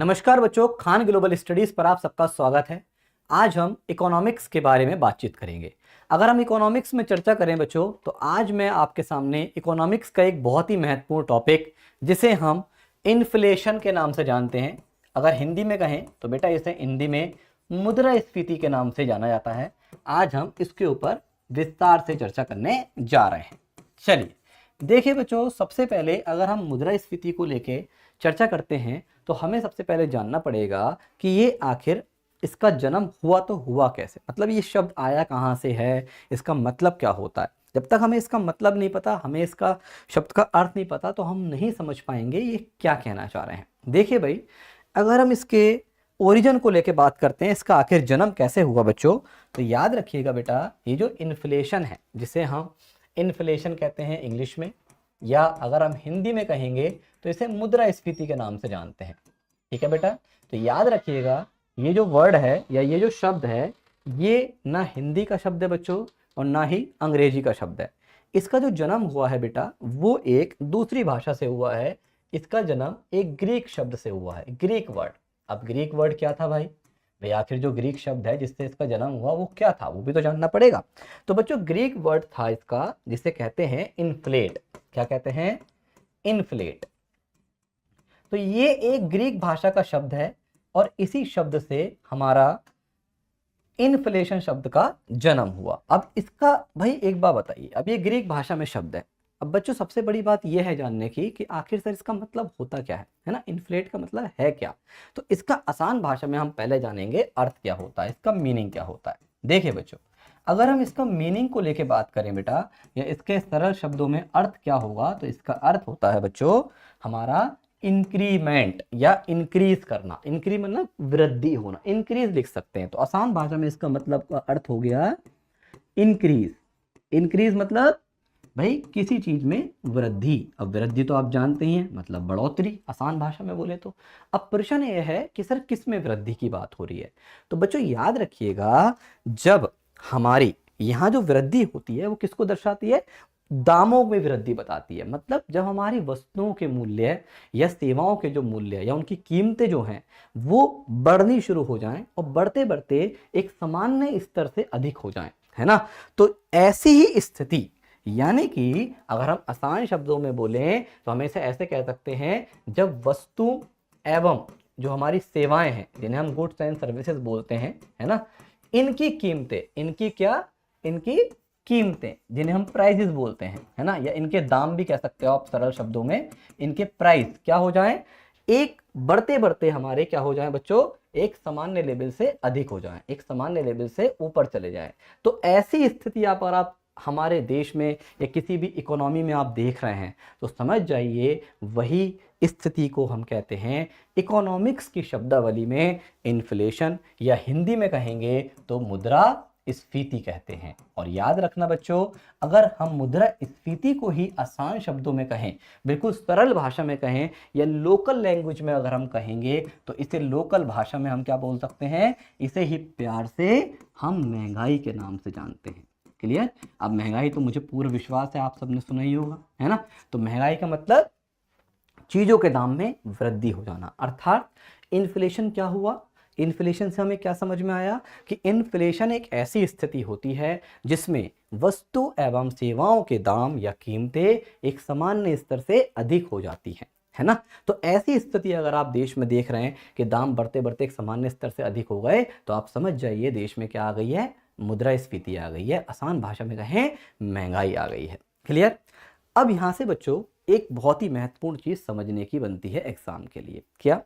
नमस्कार बच्चों, Khan global studies पर आप सबका स्वागत है। आज हम इकोनॉमिक्स के बारे में बातचीत करेंगे। अगर हम इकोनॉमिक्स में चर्चा करें बच्चों, तो आज मैं आपके सामने इकोनॉमिक्स का एक बहुत ही महत्वपूर्ण टॉपिक, जिसे हम इन्फ्लेशन के नाम से जानते हैं। अगर हिंदी में कहें तो बेटा इसे हिंदी में मुद्रास्फीति के नाम से जाना जाता है। आज हम इसके ऊपर विस्तार से चर्चा करने जा रहे हैं। चलिए देखिए बच्चों, सबसे पहले अगर हम मुद्रास्फीति को लेके चर्चा करते हैं तो हमें सबसे पहले जानना पड़ेगा कि ये आखिर इसका जन्म हुआ तो हुआ कैसे, मतलब ये शब्द आया कहाँ से है, इसका मतलब क्या होता है। जब तक हमें इसका मतलब नहीं पता, हमें इसका शब्द का अर्थ नहीं पता, तो हम नहीं समझ पाएंगे ये क्या कहना चाह रहे हैं। देखिए भाई, अगर हम इसके ओरिजिन को लेके बात करते हैं, इसका आखिर जन्म कैसे हुआ बच्चों, तो याद रखिएगा बेटा, ये जो इन्फ्लेशन है, जिसे हम इन्फ्लेशन कहते हैं इंग्लिश में, या अगर हम हिंदी में कहेंगे तो इसे मुद्रास्फीति के नाम से जानते हैं। ठीक है बेटा, तो याद रखिएगा ये जो वर्ड है या ये जो शब्द है, ये ना हिंदी का शब्द है बच्चों और ना ही अंग्रेजी का शब्द है। इसका जो जन्म हुआ है बेटा, वो एक दूसरी भाषा से हुआ है। इसका जन्म एक ग्रीक शब्द से हुआ है, ग्रीक वर्ड। अब ग्रीक वर्ड क्या था भाई? भाई आखिर जो ग्रीक शब्द है जिससे इसका जन्म हुआ वो क्या था, वो भी तो जानना पड़ेगा। तो बच्चों ग्रीक वर्ड था इसका, जिसे कहते हैं इन्फ्लेट। क्या कहते हैं? इन्फ्लेट। तो ये एक ग्रीक भाषा का शब्द है और इसी शब्द से हमारा इन्फ्लेशन शब्द का जन्म हुआ। अब इसका भाई एक बात बताइए, अब ये ग्रीक भाषा में शब्द है। अब बच्चों सबसे बड़ी बात यह है जानने की कि आखिर सर इसका मतलब होता क्या है ना, इन्फ्लेट का मतलब है क्या। तो इसका आसान भाषा में हम पहले जानेंगे अर्थ क्या होता है, इसका मीनिंग क्या होता है। देखिए बच्चों, अगर हम इसका मीनिंग को लेके बात करें बेटा, या इसके सरल शब्दों में अर्थ क्या होगा, तो इसका अर्थ होता है बच्चों हमारा इंक्रीमेंट या इंक्रीज करना। इंक्री मतलब वृद्धि होना, इंक्रीज लिख सकते हैं। तो आसान भाषा में इसका मतलब का अर्थ हो गया इंक्रीज। इंक्रीज मतलब भाई किसी चीज में वृद्धि। अब वृद्धि तो आप जानते ही हैं, मतलब बढ़ोतरी आसान भाषा में बोले तो। अब प्रश्न यह है कि सर किस में वृद्धि की बात हो रही है। तो बच्चों याद रखिएगा, जब हमारी यहाँ जो वृद्धि होती है वो किसको दर्शाती है? दामों में वृद्धि बताती है। मतलब जब हमारी वस्तुओं के मूल्य या सेवाओं के जो मूल्य या उनकी कीमतें जो हैं वो बढ़नी शुरू हो जाएं और बढ़ते बढ़ते एक सामान्य स्तर से अधिक हो जाएं, है ना। तो ऐसी ही स्थिति, यानी कि अगर हम आसान शब्दों में बोलें तो हम इसे ऐसे कह सकते हैं, जब वस्तु एवं जो हमारी सेवाएं हैं, जिन्हें हम गुड्स एंड सर्विसेज बोलते हैं, है ना, इनकी कीमतें, इनकी क्या, इनकी कीमतें जिन्हें हम प्राइसेस बोलते हैं, है ना, या इनके दाम भी कह सकते हो आप सरल शब्दों में, इनके प्राइस क्या हो जाएं, एक बढ़ते बढ़ते हमारे क्या हो जाएं बच्चों, एक सामान्य लेवल से अधिक हो जाएं, एक सामान्य लेवल से ऊपर चले जाएं। तो ऐसी स्थिति पर आप हमारे देश में या किसी भी इकोनॉमी में आप देख रहे हैं, तो समझ जाइए वही स्थिति को हम कहते हैं इकोनॉमिक्स की शब्दावली में इन्फ्लेशन, या हिंदी में कहेंगे तो मुद्रा स्फीति कहते हैं। और याद रखना बच्चों, अगर हम मुद्रा स्फीति को ही आसान शब्दों में कहें, बिल्कुल सरल भाषा में कहें, या लोकल लैंग्वेज में अगर हम कहेंगे, तो इसे लोकल भाषा में हम क्या बोल सकते हैं? इसे ही प्यार से हम महंगाई के नाम से जानते हैं। क्लियर? अब महंगाई तो मुझे पूरा विश्वास है आप सबने सुना ही होगा, है ना। तो महंगाई का मतलब चीजों के दाम में वृद्धि हो जाना। अर्थात इन्फ्लेशन क्या हुआ? इन्फ्लेशन से हमें क्या समझ में आया कि इन्फ्लेशन एक ऐसी स्थिति होती है जिसमें वस्तु एवं सेवाओं के दाम या कीमतें एक सामान्य स्तर से अधिक हो जाती हैं, है ना। तो ऐसी स्थिति अगर आप देश में देख रहे हैं कि दाम बढ़ते बढ़ते एक सामान्य स्तर से अधिक हो गए, तो आप समझ जाइए देश में क्या आ गई है? मुद्रास्फीति आ गई है। आसान भाषा में कहें, महंगाई आ गई है। क्लियर? अब यहां से बच्चों एक बहुत ही महत्वपूर्ण चीज समझने की बनती है एग्जाम के लिए। क्या?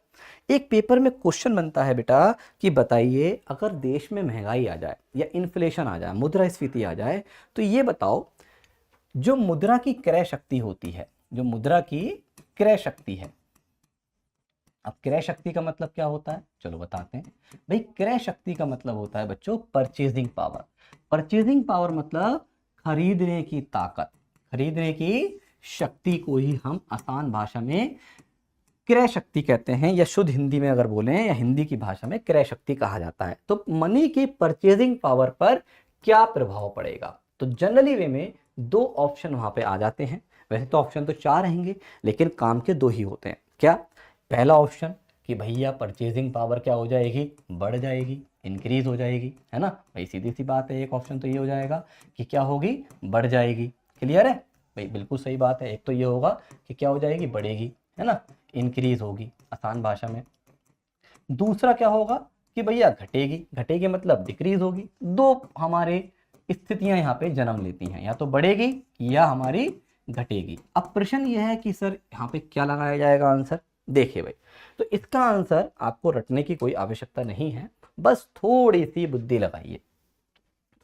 एक पेपर में क्वेश्चन बनता है बेटा कि बताइए, अगर देश में महंगाई आ जाए या इन्फ्लेशन आ जाए, मुद्रास्फीति आ जाए, तो ये बताओ जो मुद्रा की क्रय शक्ति होती है, जो मुद्रा की क्रय शक्ति है। अब क्रय शक्ति का मतलब क्या होता है, चलो बताते हैं। भाई क्रय शक्ति का मतलब होता है बच्चों परचेजिंग पावर। परचेजिंग पावर मतलब खरीदने की ताकत, खरीदने की शक्ति को ही हम आसान भाषा में क्रय शक्ति कहते हैं, या शुद्ध हिंदी में अगर बोलें या हिंदी की भाषा में क्रय शक्ति कहा जाता है। तो मनी की परचेजिंग पावर पर क्या प्रभाव पड़ेगा? तो जनरली वे में दो ऑप्शन वहां पे आ जाते हैं। वैसे तो ऑप्शन तो चार रहेंगे, लेकिन काम के दो ही होते हैं। क्या? पहला ऑप्शन कि भैया परचेजिंग पावर क्या हो जाएगी, बढ़ जाएगी, इंक्रीज हो जाएगी, है ना भाई, सीधी सी बात है। एक ऑप्शन तो ये हो जाएगा कि क्या होगी, बढ़ जाएगी। क्लियर है भाई, बिल्कुल सही बात है। एक तो ये होगा कि क्या हो जाएगी, बढ़ेगी, है ना, इंक्रीज होगी आसान भाषा में। दूसरा क्या होगा कि भैया घटेगी, घटेगी मतलब डिक्रीज होगी। दो हमारे स्थितियां यहाँ पे जन्म लेती हैं, या तो बढ़ेगी या हमारी घटेगी। अब प्रश्न यह है कि सर यहाँ पे क्या लगाया जाएगा आंसर। देखिए भाई, तो इसका आंसर आपको रटने की कोई आवश्यकता नहीं है, बस थोड़ी सी बुद्धि लगाइए,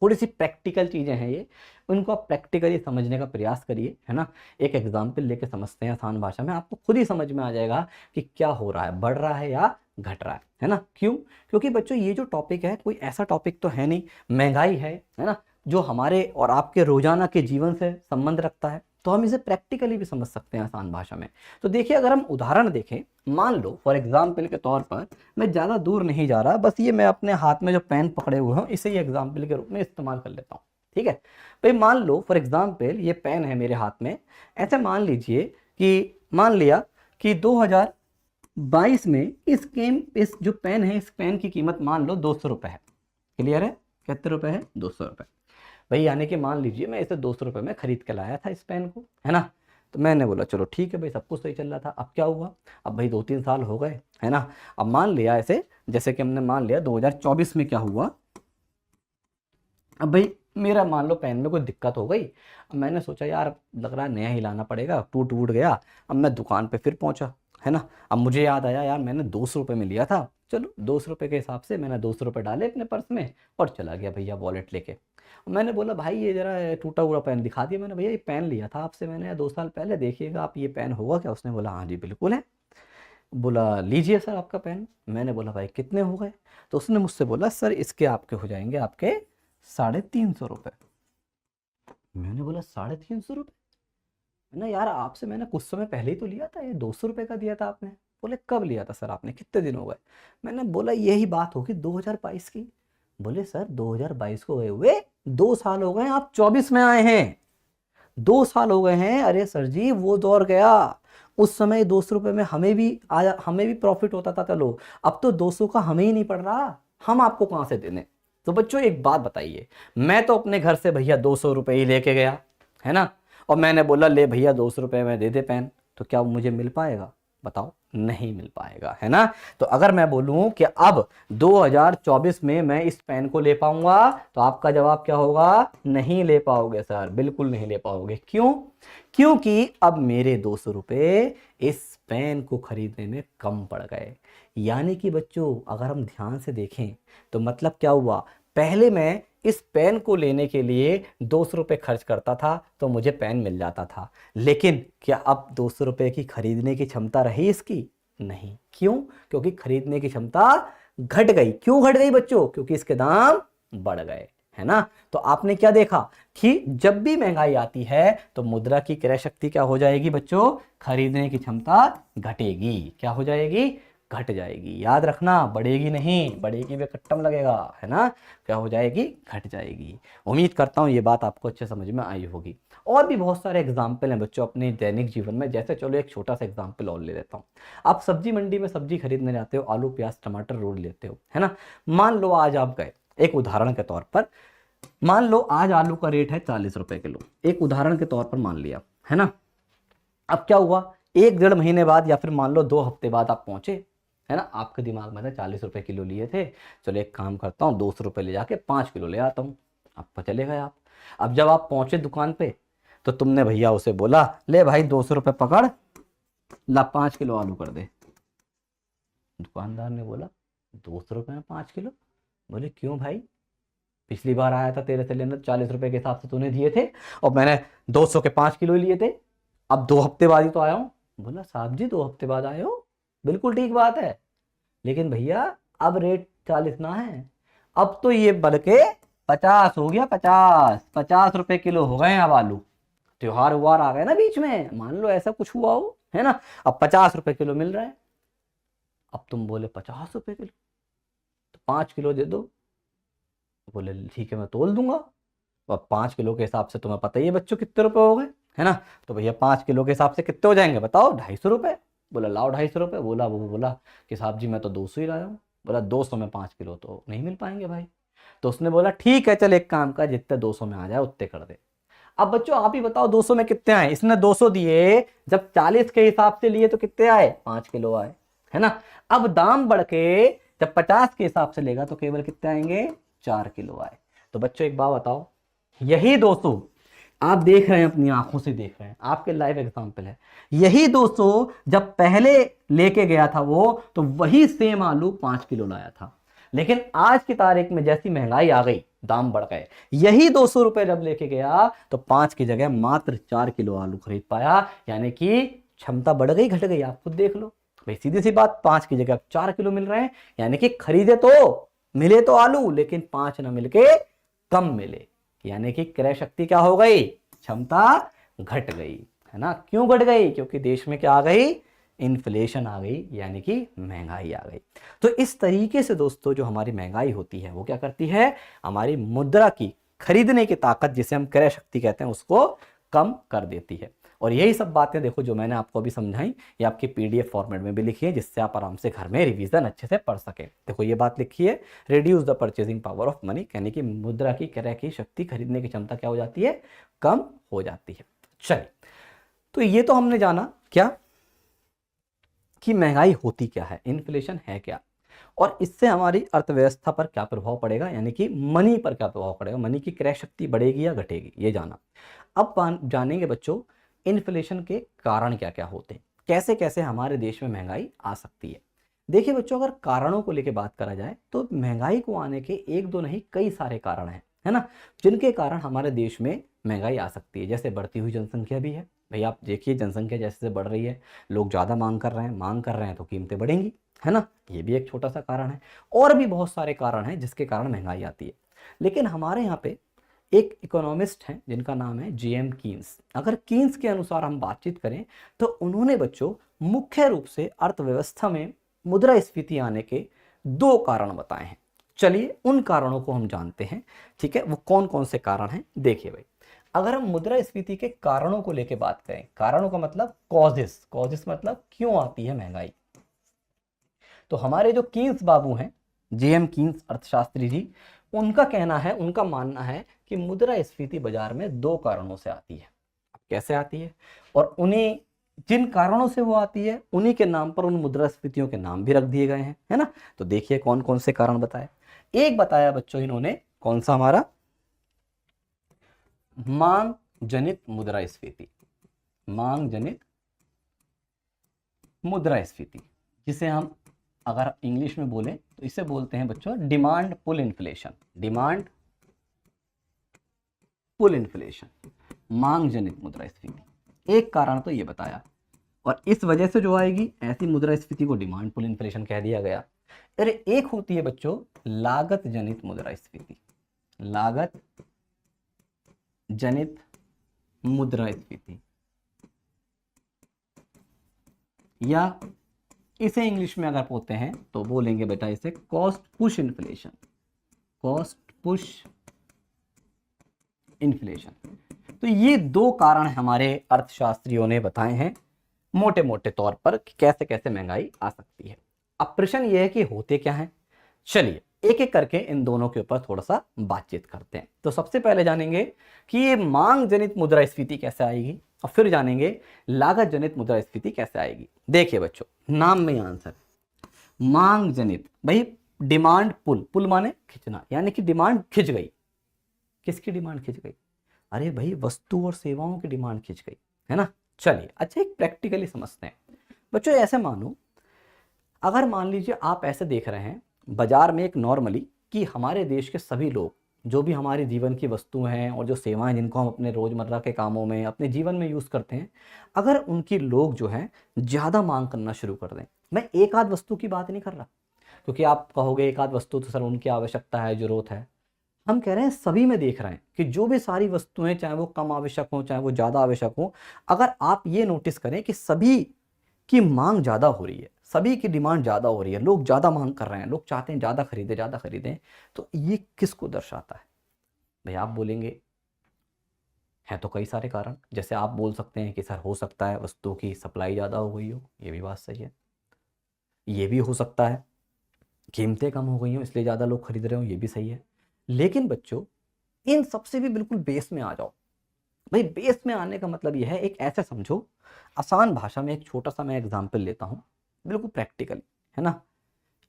थोड़ी सी प्रैक्टिकल चीजें हैं ये, उनको आप प्रैक्टिकली समझने का प्रयास करिए, है ना। एक एग्जाम्पल लेके समझते हैं आसान भाषा में, आपको खुद ही समझ में आ जाएगा कि क्या हो रहा है, बढ़ रहा है या घट रहा है ना। क्यों? क्योंकि बच्चों ये जो टॉपिक है कोई ऐसा टॉपिक तो है नहीं, महंगाई है ना, जो हमारे और आपके रोजाना के जीवन से संबंध रखता है, तो हम इसे प्रैक्टिकली भी समझ सकते हैं आसान भाषा में। तो देखिए, अगर हम उदाहरण देखें, मान लो फॉर एग्जाम्पल के तौर पर, मैं ज़्यादा दूर नहीं जा रहा, बस ये मैं अपने हाथ में जो पेन पकड़े हुए हूँ इसे ही एग्जाम्पल के रूप में इस्तेमाल कर लेता हूँ, ठीक है भाई। मान लो फॉर एग्जाम्पल ये पेन है मेरे हाथ में, ऐसे मान लीजिए कि मान लिया कि 2022 में इस जो पेन है, इस पेन की कीमत मान लो 200 रुपये है। क्लियर है? कितने रुपए है? 200 रुपये भाई। यानी कि मान लीजिए मैं इसे 200 रुपये में खरीद के लाया था इस पेन को, है ना। तो मैंने बोला चलो ठीक है भाई, सब कुछ सही चल रहा था। अब क्या हुआ, अब भाई 2-3 साल हो गए, है ना। अब मान लिया ऐसे, जैसे कि हमने मान लिया 2024 में क्या हुआ, अब भाई मेरा मान लो पेन में कोई दिक्कत हो गई। अब मैंने सोचा यार लग रहा है नया ही लाना पड़ेगा, टूट वूट गया। अब मैं दुकान पे फिर पहुंचा, है ना। अब मुझे याद आया यार मैंने 200 रुपये में लिया था, चलो 200 रुपये के हिसाब से मैंने 200 रुपये डाले अपने पर्स में और चला गया भैया वॉलेट लेके। मैंने बोला भाई ये जरा टूटा हुआ पेन दिखा दिया मैंने, भैया ये पेन लिया था आपसे मैंने 2 साल पहले, देखिएगा आप ये पेन होगा क्या। उसने बोला हाँ जी बिल्कुल है। बोला लीजिए सर आपका पेन। मैंने बोला भाई कितने हो गए। तो उसने मुझसे बोला सर इसके आपके हो जाएंगे आपके 350 रुपये। मैंने बोला 350 रुपये ना यार, आपसे मैंने कुछ समय पहले ही तो लिया था, ये 200 रुपये का दिया था आपने। बोले कब लिया था सर आपने, कितने दिन हो गए। मैंने बोला यही बात होगी 2022 की। बोले सर 2022 को गए हुए 2 साल हो गए, आप 24 में आए हैं, 2 साल हो गए हैं। अरे सर जी वो दौर गया, उस समय 200 रुपये में हमें भी प्रॉफिट होता था, चलो अब तो 200 का हमें ही नहीं पड़ रहा, हम आपको कहाँ से देने। तो बच्चों एक बात बताइए, मैं तो अपने घर से भैया 200 रुपये ही लेके गया, है ना, और मैंने बोला ले भैया 200 रुपये में दे दे पेन, तो क्या मुझे मिल पाएगा? बताओ, नहीं मिल पाएगा, है ना। तो अगर मैं बोलूं कि अब 2024 में मैं इस पेन को ले पाऊंगा, तो आपका जवाब क्या होगा? नहीं ले पाओगे सर, बिल्कुल नहीं ले पाओगे। क्यों? क्योंकि अब मेरे 200 रुपये इस पेन को खरीदने में कम पड़ गए। यानी कि बच्चों अगर हम ध्यान से देखें तो मतलब क्या हुआ, पहले मैं इस पेन को लेने के लिए 200 रुपये खर्च करता था तो मुझे पेन मिल जाता था, लेकिन क्या अब 200 रुपये की खरीदने की क्षमता रही इसकी? नहीं। क्यों? क्योंकि खरीदने की क्षमता घट गई। क्यों घट गई बच्चों? क्योंकि इसके दाम बढ़ गए, है ना। तो आपने क्या देखा कि जब भी महंगाई आती है तो मुद्रा की क्रय शक्ति क्या हो जाएगी बच्चों? खरीदने की क्षमता घटेगी। क्या हो जाएगी? घट जाएगी। याद रखना, बढ़ेगी नहीं, बढ़ेगी वे कट्टम लगेगा, है ना। क्या हो जाएगी? घट जाएगी। उम्मीद करता हूँ ये बात आपको अच्छे समझ में आई होगी। और भी बहुत सारे एग्जाम्पल हैं बच्चों अपने दैनिक जीवन में, जैसे चलो एक छोटा सा एग्जाम्पल और ले लेता हूँ। आप सब्जी मंडी में सब्जी खरीदने जाते हो, आलू प्याज टमाटर रोड लेते हो, है ना। मान लो आज आप गए, एक उदाहरण के तौर पर मान लो आज आलू का रेट है 40 रुपए किलो, एक उदाहरण के तौर पर मान लिया, है ना। अब क्या हुआ, 1-1.5 महीने बाद या फिर मान लो 2 हफ्ते बाद आप पहुंचे, है ना। आपके दिमाग में था 40 रुपए किलो लिए थे, चलो एक काम करता हूँ 200 रुपये ले जाके 5 किलो ले आता हूँ। आप चले गए आप। अब जब आप पहुंचे दुकान पे तो तुमने भैया उसे बोला ले भाई 200 रुपये पकड़, ला 5 किलो आलू कर दे। दुकानदार ने बोला 200 रुपये में 5 किलो? बोले क्यों भाई, पिछली बार आया था तेरे से लेने 40 रुपए के हिसाब से तूने दिए थे और मैंने 200 के 5 किलो लिए थे, अब 2 हफ्ते बाद ही तो आया हूँ। बोला साहब जी 2 हफ्ते बाद आए हो, बिल्कुल ठीक बात है, लेकिन भैया अब रेट 40 ना है, अब तो ये बढ़ के 50 हो गया, 50 रुपए किलो हो गए अब आलू। त्योहार उहार आ गए ना बीच में, मान लो ऐसा कुछ हुआ हो, है ना। अब 50 रुपए किलो मिल रहा है। अब तुम बोले 50 रुपए किलो, तो 5 किलो दे दो। बोले ठीक है मैं तोल दूंगा। और 5 किलो के हिसाब से तुम्हें पता ही है बच्चों कितने रुपए हो गए, है ना। तो भैया 5 किलो के हिसाब से कितने हो जाएंगे बताओ? 250 रुपए। बोला लाओ 250 रुपये। बोला वो बोला कि साहब जी मैं तो 200 ही लाया हूँ। बोला 200 में 5 किलो तो नहीं मिल पाएंगे भाई। तो उसने बोला ठीक है चल एक काम कर, जितने 200 में आ जाए उतने कर दे। अब बच्चों आप ही बताओ 200 में कितने आए? इसने 200 दिए, जब 40 के हिसाब से लिए तो कितने आए? 5 किलो आए, है ना। अब दाम बढ़ के जब 50 के हिसाब से लेगा तो केवल कितने आएंगे? 4 किलो आए। तो बच्चों एक बात बताओ, यही 200 आप देख रहे हैं, अपनी आंखों से देख रहे हैं, आपके लाइव एग्जाम्पल है, यही 200 जब पहले लेके गया था वो, तो वही सेम आलू 5 किलो लाया था। लेकिन आज की तारीख में जैसी महंगाई आ गई, दाम बढ़ गए, यही 200 रुपए जब लेके गया तो 5 की जगह मात्र 4 किलो आलू खरीद पाया। यानी कि क्षमता बढ़ गई घट गई, आप खुद देख लो भाई, सीधी सी बात, 5 की जगह 4 किलो मिल रहे हैं। यानी कि खरीदे तो मिले तो आलू, लेकिन 5 ना मिलके कम मिले। यानी कि क्रय शक्ति क्या हो गई? क्षमता घट गई, है ना। क्यों घट गई? क्योंकि देश में क्या आ गई? इन्फ्लेशन आ गई, यानी कि महंगाई आ गई। तो इस तरीके से दोस्तों जो हमारी महंगाई होती है वो क्या करती है? हमारी मुद्रा की खरीदने की ताकत, जिसे हम क्रय शक्ति कहते हैं, उसको कम कर देती है। और यही सब बातें देखो जो मैंने आपको अभी समझाई, ये आपकी पीडीएफ फॉर्मेट में भी लिखी है, जिससे आप आराम से घर में रिवीजन अच्छे से पढ़ सकें। देखो ये बात लिखी है, reduce the purchasing power of money, यानी कि मुद्रा की क्रय की शक्ति, खरीदने की क्षमता क्या हो जाती है? कम हो जाती है। चलिए, तो ये तो हमने जाना क्या कि महंगाई होती क्या है, इन्फ्लेशन है क्या, और इससे हमारी अर्थव्यवस्था पर क्या प्रभाव पड़ेगा, यानी कि मनी पर क्या प्रभाव पड़ेगा, मनी की क्रय शक्ति बढ़ेगी या घटेगी, ये जाना। अब जानेंगे बच्चों इन्फ्लेशन के कारण क्या क्या होते हैं, कैसे कैसे हमारे देश में महंगाई आ सकती है। देखिए बच्चों, अगर कारणों को लेकर बात करा जाए तो महंगाई को आने के एक दो नहीं कई सारे कारण हैं, है ना, जिनके कारण हमारे देश में महंगाई आ सकती है। जैसे बढ़ती हुई जनसंख्या भी है भाई, आप देखिए जनसंख्या जैसे बढ़ रही है, लोग ज़्यादा मांग कर रहे हैं तो कीमतें बढ़ेंगी, है ना, ये भी एक छोटा सा कारण है। और भी बहुत सारे कारण हैं जिसके कारण महंगाई आती है। लेकिन हमारे यहाँ पे एक इकोनॉमिस्ट हैं जिनका नाम है जेएम कीन्स। अगर कीन्स के अनुसार हम बातचीत करें तो उन्होंने बच्चों मुख्य रूप से अर्थव्यवस्था में मुद्रास्फीति आने के 2 कारण बताए हैं। चलिए उन कारणों को हम जानते हैं, ठीक है। वो कौन कौन से कारण हैं देखिए भाई। अगर हम मुद्रास्फीति के कारणों को लेकर बात करें, कारणों का मतलब कॉजेस, कॉजेस मतलब क्यों आती है महंगाई, तो हमारे जो कीन्स बाबू हैं, जेएम कीन्स अर्थशास्त्री जी, उनका कहना है, उनका मानना है कि मुद्रास्फीति बाजार में 2 कारणों से आती है। अब कैसे आती है, और उन्हीं जिन कारणों से वो आती है उन्हीं के नाम पर उन मुद्रास्फीतियों के नाम भी रख दिए गए हैं, है ना। तो देखिए कौन कौन से कारण बताए। एक बताया बच्चों इन्होंने, कौन सा हमारा? मांग जनित मुद्रास्फीति, मांग जनित मुद्रास्फीति, जिसे हम अगर इंग्लिश में बोले तो इसे बोलते हैं बच्चों demand pull inflation, demand pull inflation, मांग जनित मुद्रास्फीति। एक कारण तो ये बताया, और इस वजह से जो आएगी ऐसी मुद्रास्फीति को डिमांड पुल इन्फ्लेशन कह दिया गया। अरे एक होती है बच्चों लागत जनित मुद्रास्फीति, लागत जनित मुद्रास्फीति, या इसे इंग्लिश में अगर बोलते हैं तो बोलेंगे बेटा इसे cost push inflation, cost push inflation. तो ये 2 कारण हमारे अर्थशास्त्रियों ने बताए हैं मोटे मोटे तौर पर कि कैसे कैसे महंगाई आ सकती है। अब प्रश्न ये है कि होते क्या हैं। चलिए एक एक करके इन दोनों के ऊपर थोड़ा सा बातचीत करते हैं। तो सबसे पहले जानेंगे कि ये मांग जनित मुद्रास्फीति कैसे आएगी, और फिर जानेंगे लागत जनित मुद्रास्फीति कैसे आएगी। देखिए बच्चों, नाम में आंसर, मांग जनित भाई, डिमांड पुल, पुल माने खिंचना, यानी कि डिमांड खिंच गई। किसकी डिमांड खिंच गई? अरे भाई वस्तु और सेवाओं की डिमांड खिंच गई, है ना। चलिए अच्छा एक प्रैक्टिकली समझते हैं बच्चों। ऐसे मानो, अगर मान लीजिए आप ऐसे देख रहे हैं बाजार में एक नॉर्मली कि हमारे देश के सभी लोग जो भी हमारे जीवन की वस्तुएं हैं और जो सेवाएं जिनको हम अपने रोजमर्रा के कामों में अपने जीवन में यूज करते हैं, अगर उनकी लोग जो है ज्यादा मांग करना शुरू कर दें। मैं एक आध वस्तु की बात नहीं कर रहा, क्योंकि आप कहोगे एक आध वस्तु तो सर उनकी आवश्यकता है, जरूरत है। हम कह रहे हैं सभी में देख रहे हैं कि जो भी सारी वस्तुएं, चाहे वो कम आवश्यक हो चाहे वो ज्यादा आवश्यक हो, अगर आप ये नोटिस करें कि सभी की मांग ज्यादा हो रही है, सभी की डिमांड ज्यादा हो रही है, लोग ज्यादा मांग कर रहे हैं, लोग चाहते हैं ज्यादा खरीदें ज्यादा खरीदें, तो ये किसको दर्शाता है? भाई आप बोलेंगे हैं तो कई सारे कारण, जैसे आप बोल सकते हैं कि सर हो सकता है वस्तुओं की सप्लाई ज़्यादा हो गई हो, ये भी बात सही है। ये भी हो सकता है कीमतें कम हो गई हो इसलिए ज़्यादा लोग खरीद रहे हो, ये भी सही है। लेकिन बच्चों, इन सबसे भी बिल्कुल बेस में आ जाओ। भाई बेस में आने का मतलब यह है, एक ऐसे समझो, आसान भाषा में एक छोटा सा मैं एग्जाम्पल लेता हूँ, बिल्कुल प्रैक्टिकली, है ना।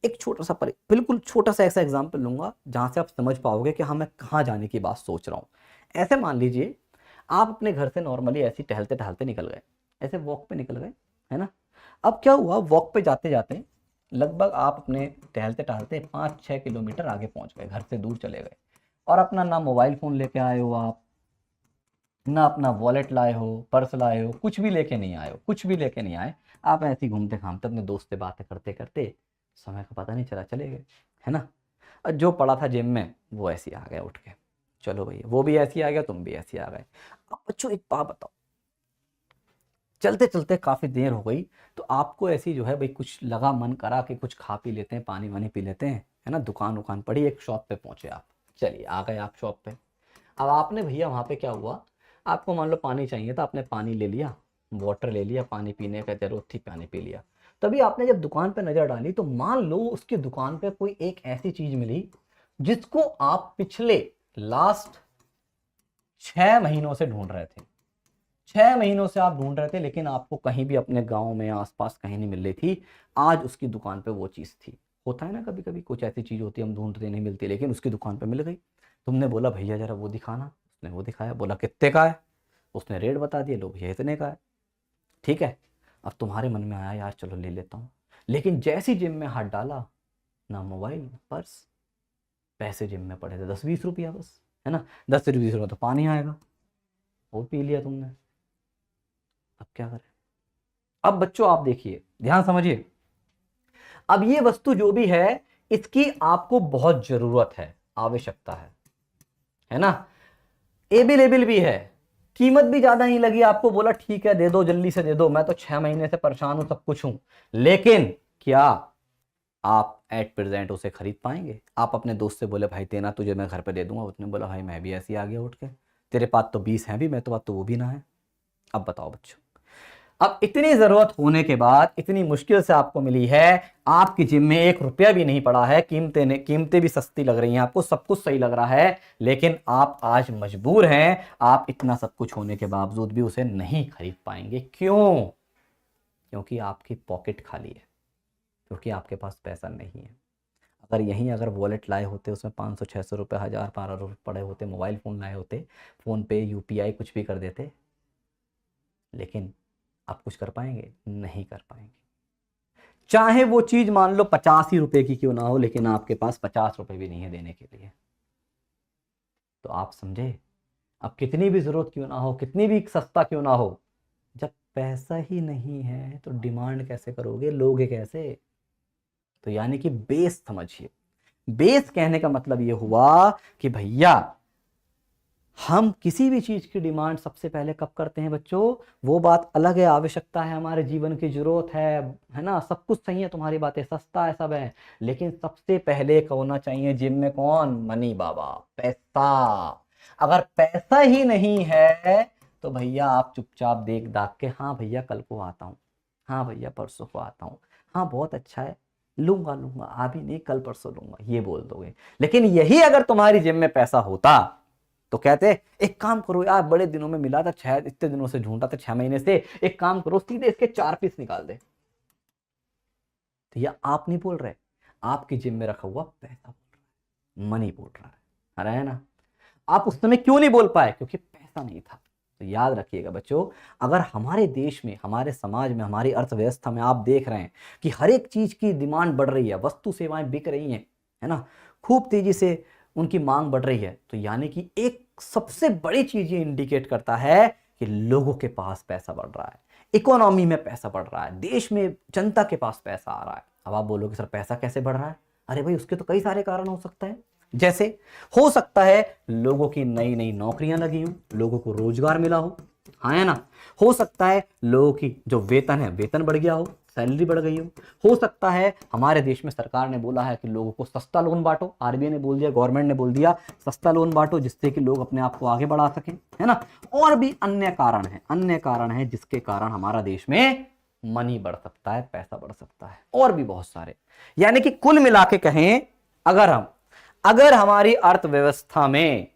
एक छोटा सा बिल्कुल छोटा सा ऐसा एग्जाम्पल लूंगा जहाँ से आप समझ पाओगे कि हाँ मैं कहाँ जाने की बात सोच रहा हूँ। ऐसे मान लीजिए आप अपने घर से नॉर्मली ऐसे टहलते टहलते निकल गए, ऐसे वॉक पे निकल गए, है ना। अब क्या हुआ, वॉक पे जाते जाते लगभग आप अपने टहलते टहलते 5-6 किलोमीटर आगे पहुंच गए, घर से दूर चले गए, और अपना ना मोबाइल फ़ोन लेके आए हो आप, ना अपना वॉलेट लाए हो, पर्स लाए हो, कुछ भी लेके नहीं आए हो, कुछ भी लेके नहीं आए। आप ऐसे ही घूमते घामते अपने दोस्त से बातें करते करते समय का पता नहीं चला चले गए, है ना। और जो पड़ा था जिम में वो ऐसे ही आ गया उठ के, चलो भैया वो भी ऐसे ही आ गया, तुम भी ऐसे ही आ गए। अब बच्चों एक बात बताओ, चलते चलते काफ़ी देर हो गई, तो आपको ऐसी जो है भाई कुछ लगा, मन करा कि कुछ खा पी लेते हैं, पानी वानी पी लेते हैं, है ना। दुकान उकान पड़ी, एक शॉप पे पहुंचे आप, चलिए आ गए आप शॉप पे। अब आपने भैया वहाँ पे क्या हुआ, आपको मान लो पानी चाहिए था, आपने पानी ले लिया, वाटर ले लिया, पानी पीने का जरूरत थी, पानी पी लिया। तभी आपने जब दुकान पे नजर डाली तो मान लो उसकी दुकान पे कोई एक ऐसी चीज मिली जिसको आप पिछले लास्ट 6 महीनों से ढूंढ रहे थे। 6 महीनों से आप ढूंढ रहे थे, लेकिन आपको कहीं भी अपने गांव में आसपास कहीं नहीं मिल रही थी। आज उसकी दुकान पे वो चीज थी। होता है ना, कभी कभी कुछ ऐसी चीज होती है हम ढूंढते नहीं मिलती, लेकिन उसकी दुकान पे मिल गई। तुमने बोला भैया जरा वो दिखाना, उसने वो दिखाया, बोला कितने का है, उसने रेट बता दिया, लो भैया इतने का है, ठीक है। अब तुम्हारे मन में आया यार चलो ले लेता हूँ, लेकिन जैसी जिम में हाथ डाला, ना मोबाइल ना पर्स, पैसे जिम में पड़े थे 10-20 रुपया बस, है ना। 10 से 20 रुपया तो पानी आएगा, वो पी लिया तुमने। अब क्या करें। अब बच्चों आप देखिए, ध्यान समझिए, अब ये वस्तु जो भी है इसकी आपको बहुत जरूरत है, आवश्यकता है ना। एवेलेबल भी है, कीमत भी ज्यादा नहीं लगी आपको, बोला ठीक है दे दो जल्दी से दे दो, मैं तो 6 महीने से परेशान हूं, सब कुछ हूं। लेकिन क्या आप एट प्रेजेंट उसे खरीद पाएंगे। आप अपने दोस्त से बोले भाई देना तुझे मैं घर पे दे दूंगा, उसने बोला भाई मैं भी ऐसे ही आ गया उठ के, तेरे पास तो 20 हैं भी, मैं तो पास तो वो भी ना है। अब बताओ बच्चों, अब इतनी जरूरत होने के बाद, इतनी मुश्किल से आपको मिली है, आपकी जिम में 1 रुपया भी नहीं पड़ा है, कीमतें भी सस्ती लग रही हैं आपको, सब कुछ सही लग रहा है, लेकिन आप आज मजबूर हैं, आप इतना सब कुछ होने के बावजूद भी उसे नहीं खरीद पाएंगे। क्यों? क्योंकि आपकी पॉकेट खाली है, क्योंकि आपके पास पैसा नहीं है। अगर यहीं अगर वॉलेट लाए होते, उसमें 500-600 रुपये, 1000-1200 पड़े होते, मोबाइल फ़ोन लाए होते, फ़ोन पे यूपीआई कुछ भी कर देते, लेकिन आप कुछ कर पाएंगे? नहीं कर पाएंगे। चाहे वो चीज मान लो 85 रुपए की क्यों ना हो, लेकिन आपके पास 50 रुपए भी नहीं है देने के लिए। तो आप समझे, अब कितनी भी जरूरत क्यों ना हो, कितनी भी सस्ता क्यों ना हो, जब पैसा ही नहीं है तो डिमांड कैसे करोगे, लोगे कैसे। तो यानी कि बेस समझिए, बेस कहने का मतलब ये हुआ कि भैया हम किसी भी चीज की डिमांड सबसे पहले कब करते हैं बच्चों, वो बात अलग है, आवश्यकता है, हमारे जीवन की जरूरत है ना, सब कुछ सही है, तुम्हारी बातें सस्ता है, सब है, लेकिन सबसे पहले होना चाहिए जिम में कौन, मनी बाबा, पैसा। अगर पैसा ही नहीं है तो भैया आप चुपचाप देख दाख के, हाँ भैया कल को आता हूँ, हाँ भैया परसों को आता हूँ, हाँ बहुत अच्छा है, लूंगा लूंगा, अभी नहीं कल परसों लूंगा, ये बोल दोगे। लेकिन यही अगर तुम्हारी जिम में पैसा होता तो कहते एक काम करो यार, बड़े दिनों में मिला था, शायद इतने दिनों से ढूंढा था, 6 महीने से, एक काम करो सीधे इसके 4 पीस निकाल दे। तो यह आप नहीं बोल रहे, आपकी जिम में रखा हुआ पैसा बोल रहा है, मनी बोल रहा है ना। आप उस समय क्यों नहीं बोल पाए, क्योंकि पैसा नहीं था। तो याद रखिएगा बच्चों, अगर हमारे देश में, हमारे समाज में, हमारी अर्थव्यवस्था में आप देख रहे हैं कि हर एक चीज की डिमांड बढ़ रही है, वस्तु सेवाएं बिक रही हैं, है ना, खूब तेजी से उनकी मांग बढ़ रही है, तो यानी कि एक सबसे बड़ी चीज ये इंडिकेट करता है कि लोगों के पास पैसा बढ़ रहा है, इकोनॉमी में पैसा बढ़ रहा है, देश में जनता के पास पैसा आ रहा है। अब आप बोलोगे सर पैसा कैसे बढ़ रहा है, अरे भाई उसके तो कई सारे कारण हो सकते हैं। जैसे हो सकता है लोगों की नई नई नौकरियां लगी हो, लोगों को रोजगार मिला हो, हाँ है ना। हो सकता है लोगों की जो वेतन है, वेतन बढ़ गया हो, सैलरी बढ़ गई हो सकता है हमारे देश में सरकार ने बोला है कि लोगों को सस्ता लोन बांटो, आरबीआई ने बोल दिया, गवर्नमेंट ने बोल दिया सस्ता लोन बांटो जिससे कि लोग अपने आप को आगे बढ़ा सकें, है ना। और भी अन्य कारण है जिसके कारण हमारा देश में मनी बढ़ सकता है, पैसा बढ़ सकता है, और भी बहुत सारे। यानी कि कुल मिला के कहें, अगर हमारी अर्थव्यवस्था में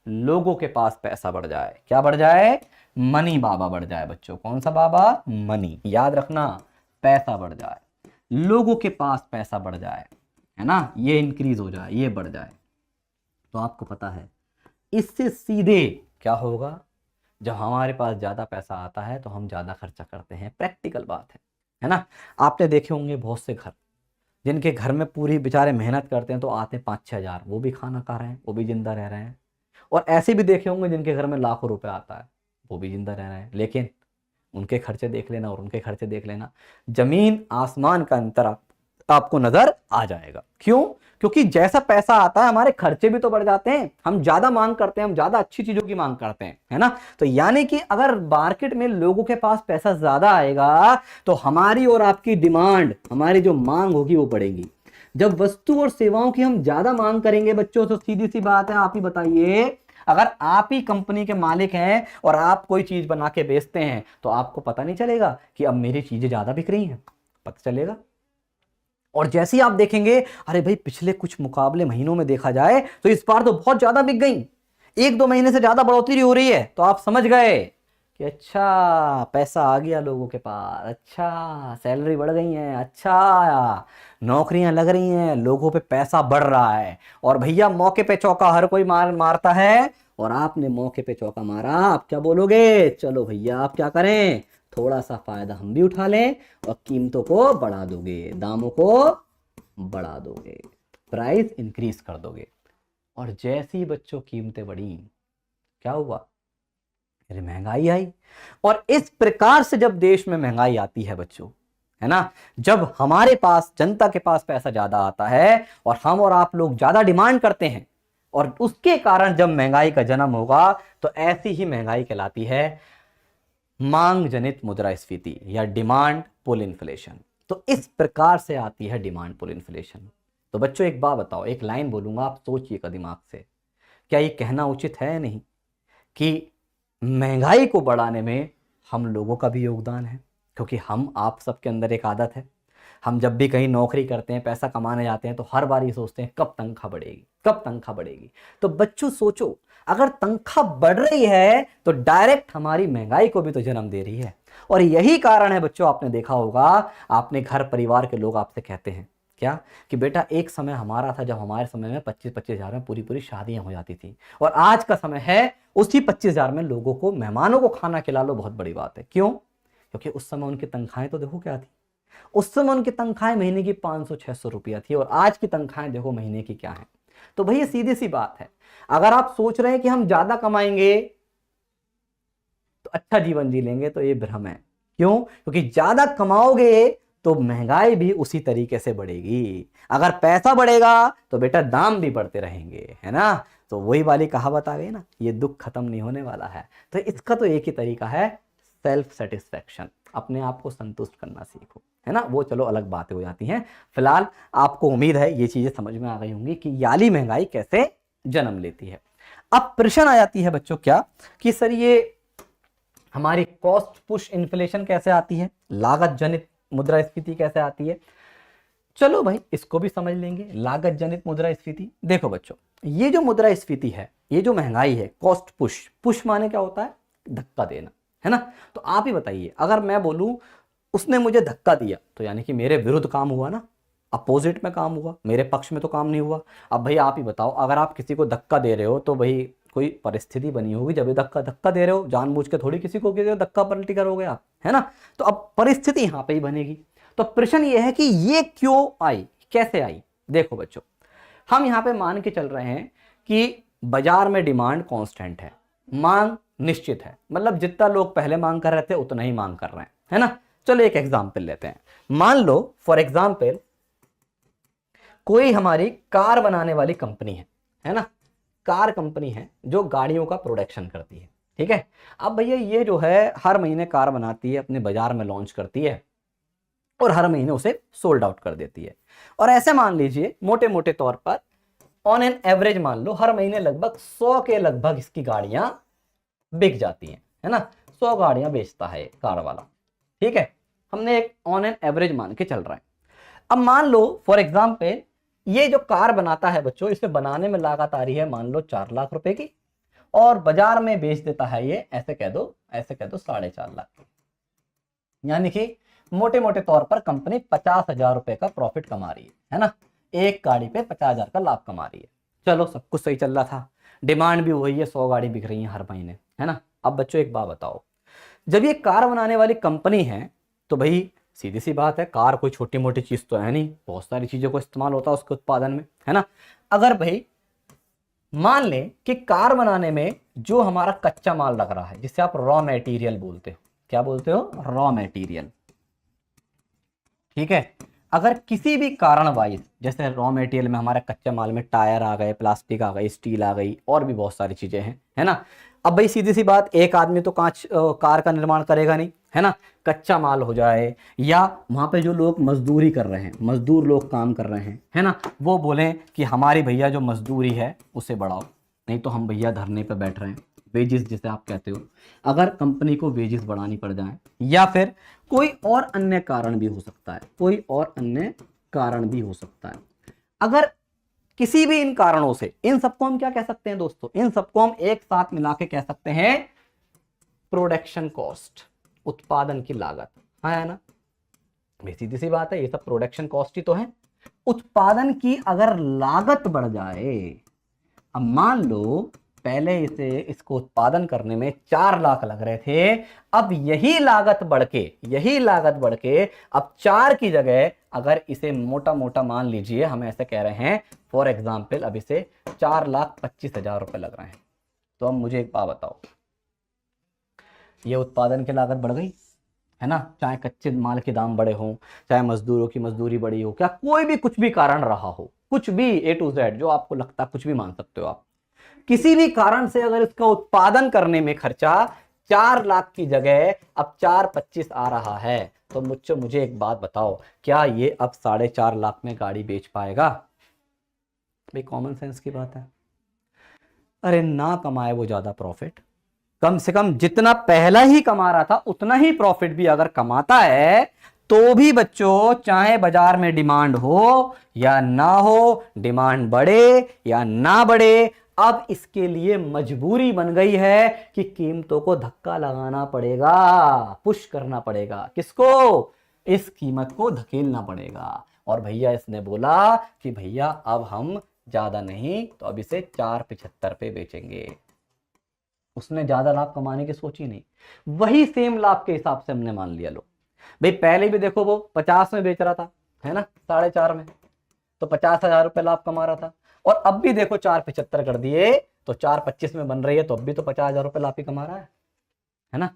लोगों के पास पैसा बढ़ जाए, क्या बढ़ जाए, मनी बाबा बढ़ जाए बच्चों। कौन सा बाबा, मनी, याद रखना, पैसा बढ़ जाए, लोगों के पास पैसा बढ़ जाए, है ना, ये इंक्रीज हो जाए, ये बढ़ जाए, तो आपको पता है इससे सीधे क्या होगा, जब हमारे पास ज्यादा पैसा आता है तो हम ज्यादा खर्चा करते हैं, प्रैक्टिकल बात है ना। आपने देखे होंगे बहुत से घर जिनके घर में पूरी बेचारे मेहनत करते हैं तो आते 5-6 हजार, वो भी खाना खा रहे हैं, वो भी जिंदा रह रहे हैं। और ऐसे भी देखे होंगे जिनके घर में लाखों रुपए आता है, वो भी जिंदा रह रहे हैं। लेकिन उनके खर्चे देख लेना और उनके खर्चे देख लेना, जमीन आसमान का अंतर आपको नजर आ जाएगा। क्यों? क्योंकि जैसा पैसा आता है हमारे खर्चे भी तो बढ़ जाते हैं, हम ज्यादा मांग करते हैं, हम ज्यादा अच्छी चीजों की मांग करते हैं, है ना। तो यानी कि अगर मार्केट में लोगों के पास पैसा ज्यादा आएगा तो हमारी और आपकी डिमांड, हमारी जो मांग होगी वो बढ़ेगी। जब वस्तु और सेवाओं की हम ज्यादा मांग करेंगे बच्चों, तो सीधी सी बात है, आप ही बताइए, अगर आप ही कंपनी के मालिक हैं और आप कोई चीज बना के बेचते हैं तो आपको पता नहीं चलेगा कि अब मेरी चीजें ज्यादा बिक रही हैं? पता चलेगा। और जैसे ही आप देखेंगे, अरे भाई पिछले कुछ मुकाबले महीनों में देखा जाए तो इस बार तो बहुत ज्यादा बिक गई, 1-2 महीने से ज्यादा बढ़ोतरी हो रही है, तो आप समझ गए कि अच्छा पैसा आ गया लोगों के पास, अच्छा सैलरी बढ़ गई है, अच्छा नौकरियां लग रही हैं, लोगों पे पैसा बढ़ रहा है। और भैया मौके पे चौका हर कोई मारता है, और आपने मौके पे चौका मारा, आप क्या बोलोगे, चलो भैया आप क्या करें, थोड़ा सा फायदा हम भी उठा लें और कीमतों को बढ़ा दोगे, दामों को बढ़ा दोगे, प्राइस इंक्रीज कर दोगे। और जैसी बच्चों कीमतें बढ़ी, क्या हुआ, अरे महंगाई आई। और इस प्रकार से जब देश में महंगाई आती है बच्चों, है ना, जब हमारे पास, जनता के पास पैसा ज्यादा आता है और हम और आप लोग ज्यादा डिमांड करते हैं, और उसके कारण जब महंगाई का जन्म होगा तो ऐसी ही महंगाई कहलाती है मांग जनित मुद्रास्फीति या डिमांड पुल इन्फ्लेशन। तो इस प्रकार से आती है डिमांड पुल इन्फ्लेशन। तो बच्चों एक बात बताओ, एक लाइन बोलूंगा, आप सोचिएगा दिमाग से, क्या ये कहना उचित है नहीं कि महंगाई को बढ़ाने में हम लोगों का भी योगदान है? क्योंकि हम आप सबके अंदर एक आदत है, हम जब भी कहीं नौकरी करते हैं, पैसा कमाने जाते हैं, तो हर बार ये सोचते हैं कब तनख्वाह बढ़ेगी, कब तनख्वाह बढ़ेगी। तो बच्चों सोचो, अगर तनख्वाह बढ़ रही है तो डायरेक्ट हमारी महंगाई को भी तो जन्म दे रही है। और यही कारण है बच्चों, आपने देखा होगा, आपने घर परिवार के लोग आपसे कहते हैं क्या कि बेटा एक समय हमारा था जब हमारे समय में 25-25 हजार में पूरी पूरी शादियां हो जाती थी, और आज का समय है उसी 25 हजार में लोगों को, मेहमानों को खाना खिला लो, बहुत बड़ी बात है। क्यों? क्योंकि उस समय उनकी तनख्वाहें तो देखो क्या थी, उस समय उनकी तनख्वाहें महीने की 500-600 रुपया थी, और आज की तनख्वाहें देखो महीने की क्या है। तो भैया सीधी सी बात है, अगर आप सोच रहे हैं कि हम ज्यादा कमाएंगे तो अच्छा जीवन जी लेंगे, तो ये भ्रम है। क्यों? क्योंकि ज्यादा कमाओगे तो महंगाई भी उसी तरीके से बढ़ेगी। अगर पैसा बढ़ेगा तो बेटा दाम भी बढ़ते रहेंगे, है ना। तो वही वाली कहावत आ गई ना, ये दुख खत्म नहीं होने वाला है। तो इसका तो एक ही तरीका है, सेल्फ सेटिस्फैक्शन, अपने आप को संतुष्ट करना सीखो, है ना। वो चलो अलग बातें हो जाती हैं। फिलहाल आपको उम्मीद है ये चीजें समझ में आ गई होंगी कि याली महंगाई कैसे जन्म लेती है। अब प्रश्न आ जाती है बच्चों क्या कि सर ये हमारी कॉस्ट पुश इन्फ्लेशन कैसे आती है, लागत जनित मुद्रास्फीति कैसे आती है। चलो भाई इसको भी समझ लेंगे, लागत जनित मुद्रास्फीति। देखो बच्चों, ये जो मुद्रास्फीति है, ये जो महंगाई है, कॉस्ट पुश, पुश माने क्या होता है, धक्का देना, है ना। तो आप ही बताइए, अगर मैं बोलूं उसने मुझे धक्का दिया तो यानी कि मेरे विरुद्ध काम हुआ ना, अपोजिट में काम हुआ, मेरे पक्ष में तो काम नहीं हुआ। अब भाई आप ही बताओ, अगर आप किसी को धक्का दे रहे हो तो भाई कोई परिस्थिति बनी होगी, जब ये धक्का दे रहे हो, जानबूझ के थोड़ी किसी को धक्का पलटी करोगे आप, है ना। तो अब परिस्थिति यहाँ पे ही बनेगी। तो प्रश्न ये है कि ये क्यों आई, कैसे आई। देखो बच्चों, हम यहाँ पे मान के चल रहे हैं कि बाजार में डिमांड कांस्टेंट है, मांग निश्चित है, मतलब जितना लोग पहले मांग कर रहे थे उतना ही मांग कर रहे हैं, है ना। चलो एक एग्जाम्पल लेते हैं। मान लो फॉर एग्जाम्पल कोई हमारी कार बनाने वाली कंपनी है ना, कार कंपनी है जो गाड़ियों का प्रोडक्शन करती है, ठीक है। अब भैया ये जो है हर महीने कार बनाती है, अपने बाजार में लॉन्च करती है, और हर महीने उसे सोल्ड आउट कर देती है। और ऐसे मान लीजिए मोटे मोटे तौर पर ऑन एन एवरेज मान लो हर महीने लगभग 100 के लगभग इसकी गाड़ियां बिक जाती हैं, है ना। 100 गाड़ियां बेचता है कार वाला, ठीक है। हमने एक ऑन एन एवरेज मान के चल रहा है। अब मान लो फॉर एग्जाम्पल ये जो कार बनाता है बच्चों, इसे बनाने में लागत आ रही है मान लो 4 लाख रुपए की, और बाजार में बेच देता है ये ऐसे कह दो 4.5 लाख की। यानी कि मोटे मोटे तौर पर कंपनी 50,000 रुपए का प्रॉफिट कमा रही है ना। एक गाड़ी पे 50,000 का लाभ कमा रही है। चलो सब कुछ सही चल रहा था, डिमांड भी वही है, 100 गाड़ी बिक रही है हर महीने, है ना। अब बच्चों एक बात बताओ, जब ये कार बनाने वाली कंपनी है तो भाई सीधी सी बात है, कार कोई छोटी मोटी चीज तो है नहीं, बहुत सारी चीजों को इस्तेमाल होता है उसके उत्पादन में, है ना। अगर भाई मान लें कि कार बनाने में जो हमारा कच्चा माल लग रहा है, जिसे आप रॉ मटेरियल बोलते हो, क्या बोलते हो, रॉ मटेरियल, ठीक है। अगर किसी भी कारण वाइज, जैसे रॉ मटेरियल में हमारे कच्चे माल में टायर आ गए, प्लास्टिक आ गई, स्टील आ गई, और भी बहुत सारी चीजें हैं, है ना। अब भाई सीधी सी बात, एक आदमी तो कार का निर्माण करेगा नहीं, है ना। कच्चा माल हो जाए, या वहां पे जो लोग मजदूरी कर रहे हैं, मजदूर लोग काम कर रहे हैं, है ना, वो बोलें कि हमारी भैया जो मजदूरी है उसे बढ़ाओ, नहीं तो हम भैया धरने पर बैठ रहे हैं, वेजिस जिसे आप कहते हो। अगर कंपनी को वेजिस बढ़ानी पड़ जाए, या फिर कोई और अन्य कारण भी हो सकता है, कोई और अन्य कारण भी हो सकता है, अगर किसी भी इन कारणों से, इन सबको हम क्या कह सकते हैं दोस्तों, इन सबको हम एक साथ मिला के कह सकते हैं प्रोडक्शन कॉस्ट, उत्पादन की लागत, है ना। सीधी सी बात है, ये सब प्रोडक्शन कॉस्ट ही तो है। उत्पादन की अगर लागत बढ़ जाए, अब मान लो पहले इसको उत्पादन करने में 4 लाख लग रहे थे, अब यही लागत बढ़ के अब 4 की जगह अगर इसे मोटा मोटा मान लीजिए, हम ऐसे कह रहे हैं फॉर एग्जाम्पल, अब इसे 4,25,000 रुपए लग रहे हैं, तो अब मुझे एक बात बताओ, ये उत्पादन की लागत बढ़ गई, है ना। चाहे कच्चे माल के दाम बढ़े हों, चाहे मजदूरों की मजदूरी बढ़ी हो, क्या कोई भी कुछ भी कारण रहा हो, कुछ भी A to Z जो आपको लगता है, कुछ भी मान सकते हो आप, किसी भी कारण से अगर इसका उत्पादन करने में खर्चा 4 लाख की जगह अब 4,25 आ रहा है, तो मुझे एक बात बताओ, क्या ये अब 4.5 लाख में गाड़ी बेच पाएगा। भाई कॉमन सेंस की बात है। अरे ना कमाए वो ज्यादा प्रॉफिट, कम से कम जितना पहला ही कमा रहा था उतना ही प्रॉफिट भी अगर कमाता है, तो भी बच्चों चाहे बाजार में डिमांड हो या ना हो, डिमांड बढ़े या ना बढ़े, अब इसके लिए मजबूरी बन गई है कि कीमतों को धक्का लगाना पड़ेगा, पुश करना पड़ेगा, किसको, इस कीमत को धकेलना पड़ेगा। और भैया इसने बोला कि भैया अब हम ज्यादा नहीं, तो अब इसे 4,75 पे बेचेंगे। उसने ज्यादा लाभ कमाने की सोची नहीं, वही सेम लाभ के हिसाब से हमने मान लिया। लो भाई पहले भी देखो वो 50 में बेच रहा था, है ना, 4.5 में, तो 50,000 रुपए लाभ कमा रहा था, और अब भी देखो 4,75 कर दिए तो 4,25 में बन रही है, तो अब भी तो 50,000 रुपए लाभ ही कमा रहा है ना।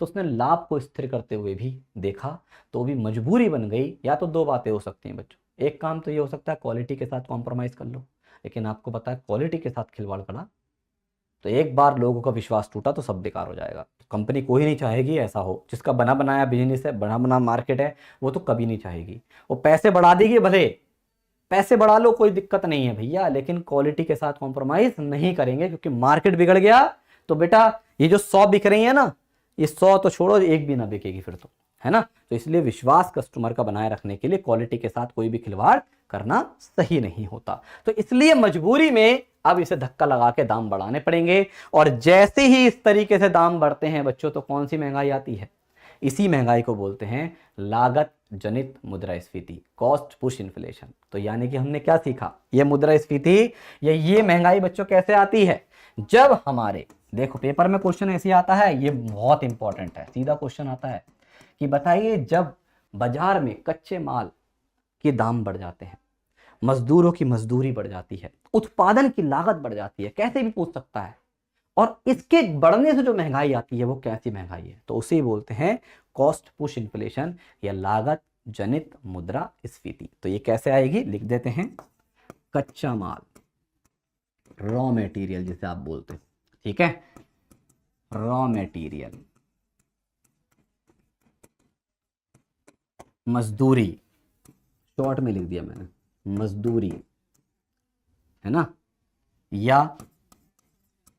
तो उसने लाभ को स्थिर करते हुए भी देखा, तो भी मजबूरी बन गई। या तो दो बातें हो सकती हैं बच्चों, एक काम तो ये हो सकता है क्वालिटी के साथ कॉम्प्रोमाइज कर लो, लेकिन आपको पता है क्वालिटी के साथ खिलवाड़ करा तो एक बार लोगों का विश्वास टूटा तो सब बेकार हो जाएगा। कंपनी कोई नहीं चाहेगी ऐसा हो, जिसका बना बनाया बिजनेस है, बना बना मार्केट है, वो तो कभी नहीं चाहेगी। वो पैसे बढ़ा देगी, भले पैसे बढ़ा लो कोई दिक्कत नहीं है भैया, लेकिन क्वालिटी के साथ कॉम्प्रोमाइज नहीं करेंगे, क्योंकि मार्केट बिगड़ गया तो बेटा ये जो 100 बिक रही है ना, ये 100 तो छोड़ो, एक भी ना बिकेगी फिर तो, है ना। तो इसलिए विश्वास कस्टमर का बनाए रखने के लिए क्वालिटी के साथ कोई भी खिलवाड़ करना सही नहीं होता। तो इसलिए मजबूरी में अब इसे धक्का लगा के दाम बढ़ाने पड़ेंगे। और जैसे ही इस तरीके से दाम बढ़ते हैं बच्चों, तो कौन सी महंगाई आती है, इसी महंगाई को बोलते हैं लागत जनित मुद्रास्फीति, कॉस्ट पुश इन्फ्लेशन। तो यानी कि हमने क्या सीखा, ये मुद्रास्फीति या ये महंगाई बच्चों कैसे आती है, जब हमारे, देखो पेपर में क्वेश्चन ऐसे आता है, ये बहुत इंपॉर्टेंट है, सीधा क्वेश्चन आता है कि बताइए जब बाजार में कच्चे माल के दाम बढ़ जाते हैं, मजदूरों की मजदूरी बढ़ जाती है, उत्पादन की लागत बढ़ जाती है, कैसे भी पूछ सकता है, और इसके बढ़ने से जो महंगाई आती है वो कैसी महंगाई है, तो उसे बोलते हैं कॉस्ट पुश इन्फ्लेशन या लागत जनित मुद्रास्फीति। तो ये कैसे आएगी, लिख देते हैं, कच्चा माल, रॉ मटेरियल जिसे आप बोलते हैं, ठीक है, रॉ मटेरियल मजदूरी, शॉर्ट में लिख दिया मैंने, मजदूरी, है ना, या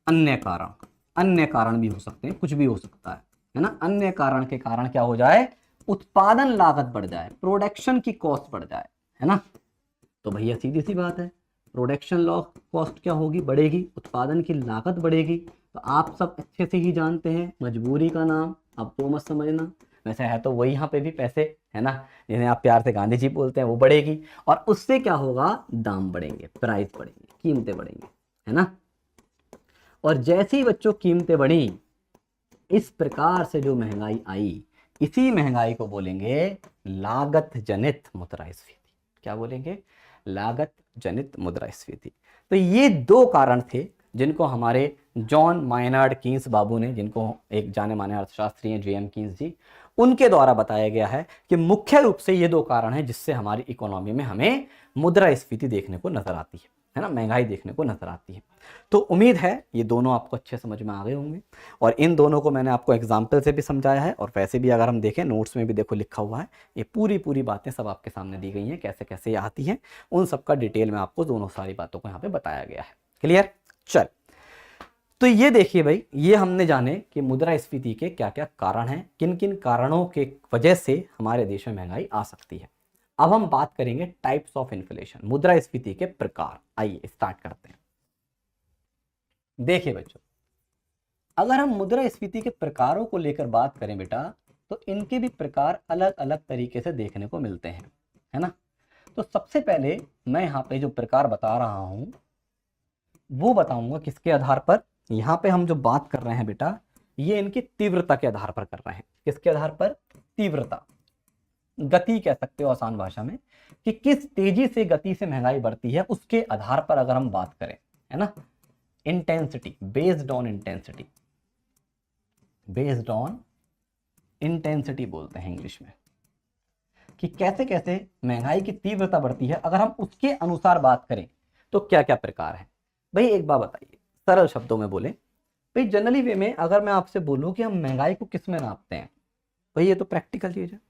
अन्य कारण, अन्य कारण भी हो सकते हैं, कुछ भी हो सकता है ना, अन्य कारण के कारण क्या हो जाए, उत्पादन लागत बढ़ जाए, प्रोडक्शन की कॉस्ट बढ़ जाए, है ना। तो भैया सीधी सी बात है, प्रोडक्शन लॉ कॉस्ट क्या होगी, बढ़ेगी, उत्पादन की लागत बढ़ेगी। तो आप सब अच्छे से ही जानते हैं मजबूरी का नाम, अब वो मत समझना, वैसे है तो वही यहाँ पे भी पैसे, है ना, जिन्हें आप प्यार से गांधी जी बोलते हैं, वो बढ़ेगी, और उससे क्या होगा, दाम बढ़ेंगे, प्राइस बढ़ेंगे, कीमतें बढ़ेंगी, है ना। और जैसी बच्चों कीमतें बढ़ी, इस प्रकार से जो महंगाई आई, इसी महंगाई को बोलेंगे लागत जनित मुद्रास्फीति। क्या बोलेंगे, लागत जनित मुद्रास्फीति। तो ये दो कारण थे जिनको हमारे जॉन मायनार्ड कीन्स बाबू ने, जिनको एक जाने माने अर्थशास्त्री हैं जेएम कीन्स जी, उनके द्वारा बताया गया है कि मुख्य रूप से ये दो कारण हैं जिससे हमारी इकोनॉमी में हमें मुद्रास्फीति देखने को नजर आती है ना, महंगाई देखने को नजर आती है। तो उम्मीद है ये दोनों आपको अच्छे समझ में आ गए होंगे, और इन दोनों को मैंने आपको एग्जाम्पल से भी समझाया है, और वैसे भी अगर हम देखें नोट्स में भी देखो लिखा हुआ है, ये पूरी पूरी बातें सब आपके सामने दी गई हैं, कैसे कैसे ये आती हैं, उन सबका डिटेल में आपको दोनों सारी बातों को यहाँ पे बताया गया है। क्लियर, चल। तो ये देखिए भाई, ये हमने जाने कि मुद्रास्फीति के क्या क्या कारण हैं, किन किन कारणों के वजह से हमारे देश में महंगाई आ सकती है। अब हम बात करेंगे टाइप्स ऑफ इन्फ्लेशन, मुद्रास्फीति के प्रकार। आइए स्टार्ट करते हैं। देखिए बच्चों, अगर हम मुद्रास्फीति के प्रकारों को लेकर बात करें बेटा, तो इनके भी प्रकार अलग अलग तरीके से देखने को मिलते हैं, है ना। तो सबसे पहले मैं यहाँ पे जो प्रकार बता रहा हूं वो बताऊंगा किसके आधार पर, यहाँ पे हम जो बात कर रहे हैं बेटा, ये इनकी तीव्रता के आधार पर कर रहे हैं। किसके आधार पर, तीव्रता, गति कह सकते हो आसान भाषा में, कि किस तेजी से गति से महंगाई बढ़ती है उसके आधार पर अगर हम बात करें, है ना। Intensity, based on intensity, based on intensity बोलते हैं इंग्लिश में, कि कैसे कैसे महंगाई की तीव्रता बढ़ती है, अगर हम उसके अनुसार बात करें तो क्या क्या प्रकार है। भाई एक बात बताइए, सरल शब्दों में बोले, भाई जनरली वे में अगर मैं आपसे बोलूं कि हम महंगाई को किस में नापते हैं, भाई ये तो प्रैक्टिकल चीज है।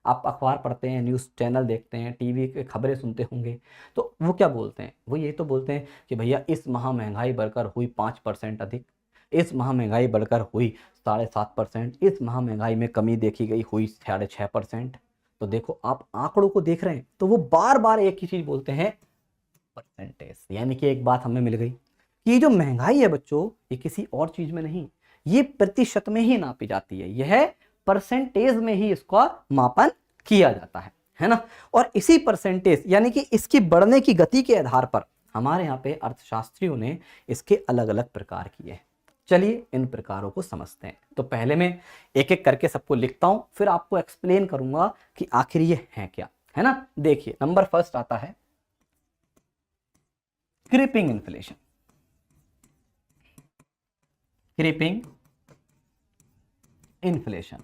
आप अखबार पढ़ते हैं, न्यूज़ चैनल देखते हैं, टीवी के खबरें सुनते होंगे, तो वो क्या बोलते हैं, वो ये तो बोलते हैं कि भैया इस माह महंगाई बढ़कर हुई 5% अधिक, इस माह महंगाई बढ़कर हुई 7.5%, इस माह महंगाई में कमी देखी गई हुई 6.5%। तो देखो आप आंकड़ों को देख रहे हैं, तो वो बार बार एक ही चीज बोलते हैं, परसेंटेज। यानी कि एक बात हमें मिल गई कि ये जो महंगाई है बच्चों, ये किसी और चीज में नहीं, ये प्रतिशत में ही नापी जाती है, यह परसेंटेज में ही इसका मापन किया जाता है ना। और इसी परसेंटेज यानी कि इसकी बढ़ने की गति के आधार पर हमारे यहाँ पे अर्थशास्त्रियों ने इसके अलग अलग प्रकार किए हैं। चलिए इन प्रकारों को समझते हैं। तो पहले मैं एक एक करके सबको लिखता हूं, फिर आपको एक्सप्लेन करूंगा कि आखिर ये है क्या, है ना। देखिए नंबर फर्स्ट आता है creeping inflation. Creeping inflation,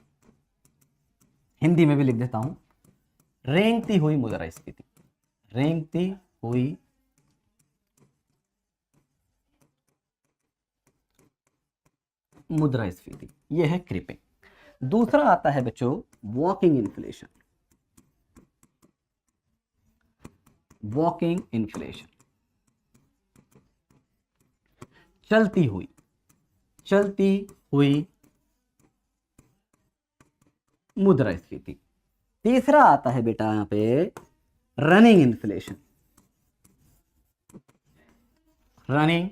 Hindi में भी लिख देता हूं, रेंगती हुई मुद्रास्फीति, रेंगती हुई मुद्रास्फीति, यह है क्रीपिंग। दूसरा आता है बच्चों वॉकिंग इन्फ्लेशन, वॉकिंग इन्फ्लेशन, चलती हुई, चलती हुई मुद्रास्फीति। तीसरा आता है बेटा यहां पे running inflation, running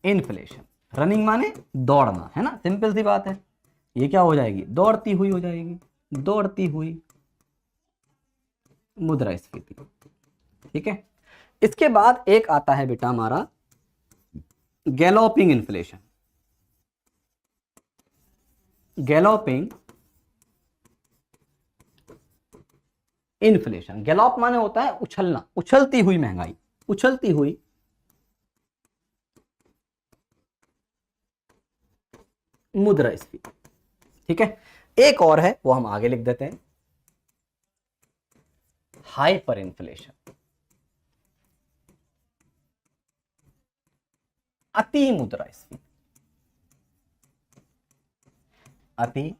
inflation. Running माने दौड़ना, है ना, सिंपल सी बात है, ये क्या हो जाएगी, दौड़ती हुई हो जाएगी, दौड़ती हुई मुद्रास्फीति। ठीक है। इसके बाद एक आता है बेटा हमारा गैलोपिंग इन्फ्लेशन, गैलोपिंग इन्फ्लेशन। गैलोप माने होता है उछलना, उछलती हुई महंगाई, उछलती हुई मुद्रास्फीति। ठीक है। एक और है वो हम आगे लिख देते हैं, हाइपर इन्फ्लेशन, अति मुद्रास्फीति, अति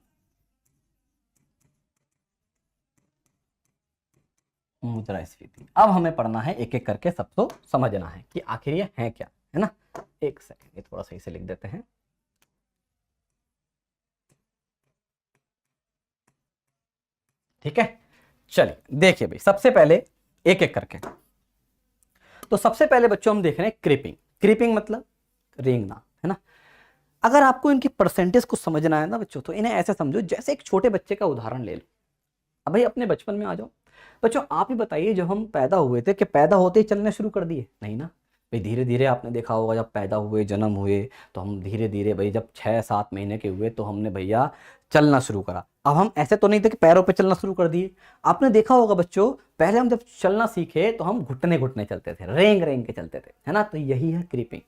मुद्रास्फीति। अब हमें पढ़ना है एक एक करके, सबको समझना है कि आखिर ये है क्या, है ना। एक सेकंड, ये थोड़ा सही से लिख देते हैं। ठीक है, चलिए देखिए भाई, सबसे पहले एक एक करके। तो सबसे पहले बच्चों हम देख रहे हैं क्रीपिंग। क्रीपिंग मतलब रेंगना, है ना। अगर आपको इनकी परसेंटेज को समझना है ना बच्चों, तो इन्हें ऐसे समझो जैसे एक छोटे बच्चे का उदाहरण ले लो। अब भाई अपने बचपन में आ जाओ बच्चों, आप ही बताइए, जब हम पैदा हुए थे कि पैदा होते ही चलने शुरू कर दिए? नहीं ना भाई, धीरे धीरे आपने देखा होगा, जब पैदा हुए, जन्म हुए, तो हम धीरे धीरे भाई, जब 6-7 महीने के हुए तो हमने भैया चलना शुरू करा। अब हम ऐसे तो नहीं थे कि पैरों पे चलना शुरू कर दिए। आपने देखा होगा बच्चों, पहले हम जब चलना सीखे तो हम घुटने घुटने चलते थे, रेंग रेंग के चलते थे, है ना। तो यही है क्रीपिंग।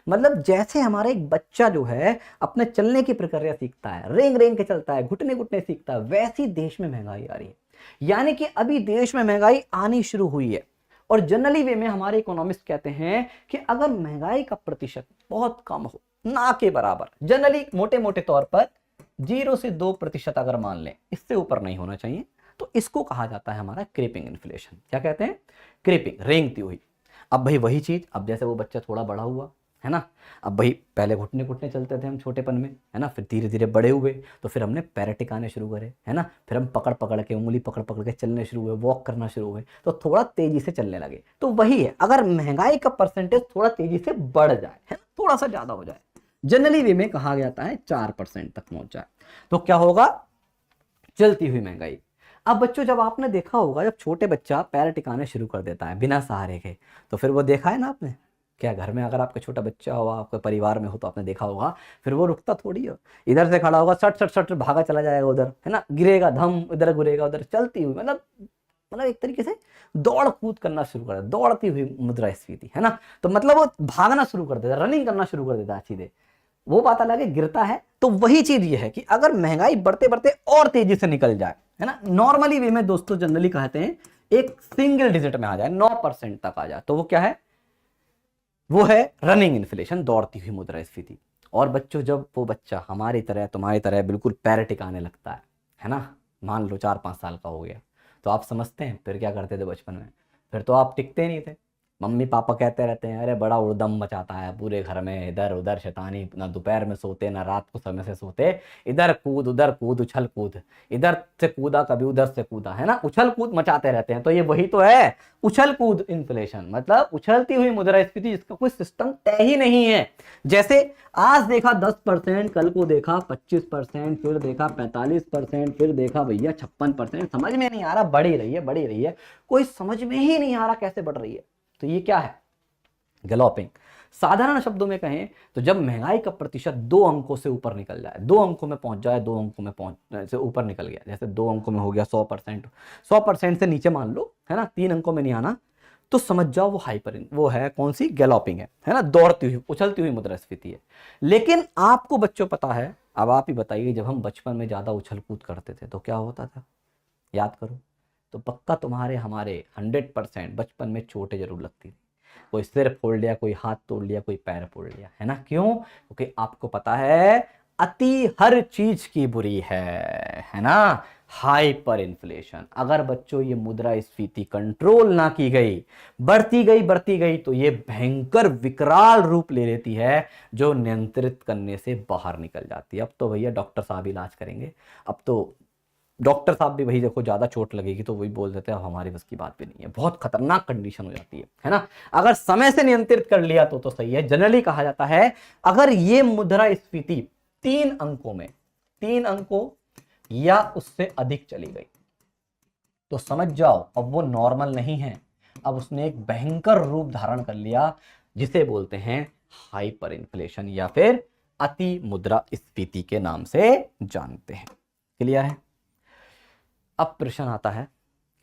मतलब जैसे हमारा एक बच्चा जो है अपने चलने की प्रक्रिया सीखता है, रेंग रेंग के चलता है, घुटने घुटने सीखता है, वैसी देश में महंगाई आ रही है। यानी कि अभी देश में महंगाई आनी शुरू हुई है। और जनरली वे में हमारे इकोनॉमिस्ट कहते हैं कि अगर महंगाई का प्रतिशत बहुत कम हो, ना के बराबर, जनरली मोटे मोटे तौर पर 0 से 2% अगर मान लें, इससे ऊपर नहीं होना चाहिए, तो इसको कहा जाता है हमारा क्रीपिंग इन्फ्लेशन। क्या कहते हैं? क्रीपिंग, रेंगती हुई। अब भाई वही चीज, अब जैसे वो बच्चा थोड़ा बड़ा हुआ, है ना, अब भाई पहले घुटने घुटने चलते थे हम छोटेपन में, है ना, फिर धीरे धीरे बड़े हुए तो फिर हमने पैर टिकाने शुरू करे, है ना, फिर हम पकड़ पकड़ के, उंगली पकड़ पकड़ के चलने शुरू हुए, वॉक करना शुरू हुए, तो थोड़ा तेजी से चलने लगे। तो वही है, अगर महंगाई का परसेंटेज थोड़ा तेजी से बढ़ जाए, है ना, थोड़ा सा ज्यादा हो जाए, जनरली वे में कहा जाता है 4% तक पहुंच जाए, तो क्या होगा? चलती हुई महंगाई। अब बच्चों, जब आपने देखा होगा, जब छोटे बच्चा पैर टिकाने शुरू कर देता है बिना सहारे के, तो फिर वो देखा है ना आपने, क्या घर में अगर आपका छोटा बच्चा हो, आपके परिवार में हो, तो आपने देखा होगा, फिर वो रुकता थोड़ी हो, इधर से खड़ा होगा, सट सट सट भागा चला जाएगा उधर, है ना, गिरेगा, धम, इधर गिरेगा उधर, चलती हुई, मतलब एक तरीके से दौड़ कूद करना शुरू कर, दौड़ती हुई मुद्रास्फीति, है ना। तो मतलब वो भागना शुरू कर देता, रनिंग करना शुरू कर देता है सीधे, वो बात अलग है, गिरता है। तो वही चीज ये है कि अगर महंगाई बढ़ते बढ़ते और तेजी से निकल जाए, है ना, नॉर्मली वे में दोस्तों जनरली कहते हैं एक सिंगल डिजिट में आ जाए, 9% तक आ जाए, तो वो क्या है? वो है रनिंग इन्फ्लेशन, दौड़ती हुई मुद्रास्फीति। और बच्चों, जब वो बच्चा हमारी तरह तुम्हारी तरह बिल्कुल पैर टिकाने लगता है ना, मान लो 4-5 साल का हो गया, तो आप समझते हैं फिर क्या करते थे बचपन में? फिर तो आप टिकते नहीं थे, मम्मी पापा कहते रहते हैं, अरे बड़ा उड़दम मचाता है पूरे घर में, इधर उधर शैतानी, ना दोपहर में सोते ना रात को समय से सोते, इधर कूद उधर कूद, उछल कूद, इधर से कूदा कभी उधर से कूदा, है ना, उछल कूद मचाते रहते हैं। तो ये वही तो है उछल कूद इन्फ्लेशन, मतलब उछलती हुई मुद्रास्फीति, जिसका कोई सिस्टम तय ही नहीं है। जैसे आज देखा 10%, कल को देखा 25%, फिर देखा 45%, फिर देखा भैया 56%, समझ में नहीं आ रहा, बढ़ी रही है बढ़ी रही है, कोई समझ में ही नहीं आ रहा कैसे बढ़ रही है। तो ये क्या है? गैलोपिंग। साधारण शब्दों में कहें तो जब महंगाई का प्रतिशत 2 अंकों से ऊपर निकल जाए, 2 अंकों में पहुंच जाए, 2 अंकों में पहुंच से ऊपर निकल गया, जैसे 2 अंकों में हो गया 100%, 100% से नीचे मान लो, है ना, 3 अंकों में नहीं आना, तो समझ जाओ वो वो है कौन सी? गैलोपिंग है ना, दौड़ती हुई उछलती हुई मुद्रास्फीति है। लेकिन आपको बच्चों पता है, अब आप ही बताइए, जब हम बचपन में ज्यादा उछल कूद करते थे तो क्या होता था? याद करो, तो पक्का तुम्हारे हमारे 100% बचपन में चोटें जरूर लगती थी, कोई सिर फोड़ लिया, कोई हाथ तोड़ लिया, कोई पैर फोड़ लिया, है ना। क्यों? क्योंकि आपको पता है अति हर चीज की बुरी है ना। हाइपर इन्फ्लेशन, अगर बच्चों ये मुद्रास्फीति कंट्रोल ना की गई, बढ़ती गई तो ये भयंकर विकराल रूप ले लेती है, जो नियंत्रित करने से बाहर निकल जाती है। अब तो भैया डॉक्टर साहब इलाज करेंगे, अब तो डॉक्टर साहब भी वही देखो, ज्यादा चोट लगेगी तो वही बोल देते हैं अब हमारी बस की बात भी नहीं है, बहुत खतरनाक कंडीशन हो जाती है ना। अगर समय से नियंत्रित कर लिया तो सही है। जनरली कहा जाता है अगर ये मुद्रास्फीति 3 अंकों में, 3 अंकों या उससे अधिक चली गई, तो समझ जाओ अब वो नॉर्मल नहीं है, अब उसने एक भयंकर रूप धारण कर लिया, जिसे बोलते हैं हाइपर इन्फ्लेशन, या फिर अति मुद्रास्फीति के नाम से जानते हैं। क्लियर है? अब प्रश्न आता है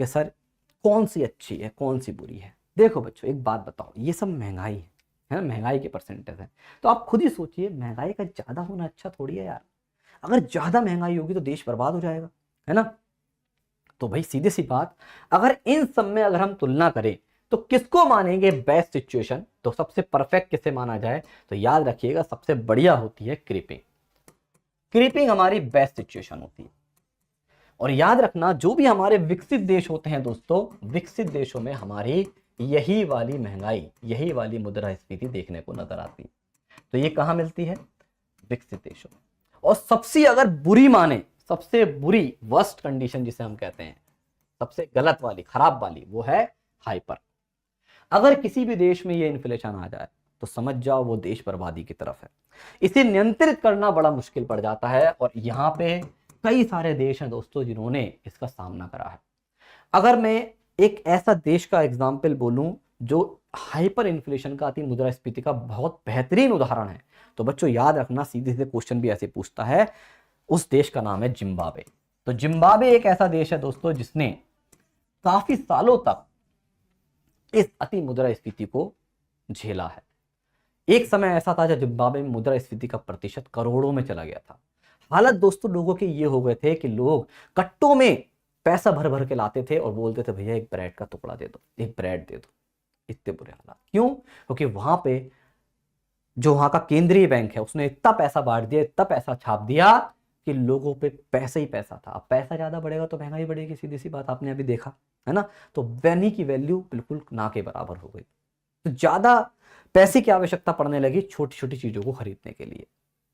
कि सर कौन सी अच्छी है, कौन सी बुरी है? देखो बच्चों, एक बात बताओ, ये सब महंगाई है ना, महंगाई के परसेंटेज है, तो आप खुद ही सोचिए, महंगाई का ज्यादा होना अच्छा थोड़ी है यार। अगर ज्यादा महंगाई होगी तो देश बर्बाद हो जाएगा, है ना। तो भाई सीधी सी बात, अगर इन सब में अगर हम तुलना करें तो किसको मानेंगे बेस्ट सिचुएशन? तो सबसे परफेक्ट किसे माना जाए? तो याद रखिएगा, सबसे बढ़िया होती है क्रीपिंग। क्रीपिंग हमारी बेस्ट सिचुएशन होती है। और याद रखना जो भी हमारे विकसित देश होते हैं दोस्तों, विकसित देशों में हमारी यही वाली महंगाई, यही वाली मुद्रास्फीति देखने को नजर आती है। तो ये कहां मिलती है? विकसित देशों में। और सबसे अगर बुरी माने, सबसे बुरी वर्स्ट कंडीशन जिसे हम कहते हैं, सबसे गलत वाली, खराब वाली, वो है हाइपर। अगर किसी भी देश में ये इन्फ्लेशन आ जाए तो समझ जाओ वो देश बर्बादी की तरफ है। इसे नियंत्रित करना बड़ा मुश्किल पड़ जाता है और यहाँ पे कई सारे देश हैं दोस्तों जिन्होंने इसका सामना करा है। अगर मैं एक ऐसा देश का एग्जाम्पल बोलूं जो हाइपर इन्फ्लेशन का, अति मुद्रास्फीति का बहुत बेहतरीन उदाहरण है, तो बच्चों याद रखना, सीधे सीधे क्वेश्चन भी ऐसे पूछता है, उस देश का नाम है जिम्बाब्वे। तो जिम्बाब्वे एक ऐसा देश है दोस्तों जिसने काफी सालों तक इस अति मुद्रास्फीति को झेला है। एक समय ऐसा था जब जिम्बाब्वे में मुद्रास्फीति का प्रतिशत करोड़ों में चला गया था। हालत दोस्तों लोगों के ये हो गए थे कि लोग कट्टों में पैसा भर भर के लाते थे और बोलते थे भैया एक ब्रेड का टुकड़ा दे दो, एक ब्रेड दे दो। इतने बुरे हालात। क्यों? क्योंकि वहां पे जो वहां का केंद्रीय बैंक है उसने इतना पैसा बांट दिया, इतना पैसा छाप दिया कि लोगों पे पैसा ही पैसा था। अब पैसा ज्यादा बढ़ेगा तो महंगाई बढ़ेगी, सीधी सी बात, आपने अभी देखा है ना। तो मनी की वैल्यू बिल्कुल ना के बराबर हो गई। तो ज्यादा पैसे की आवश्यकता पड़ने लगी छोटी छोटी चीजों को खरीदने के लिए।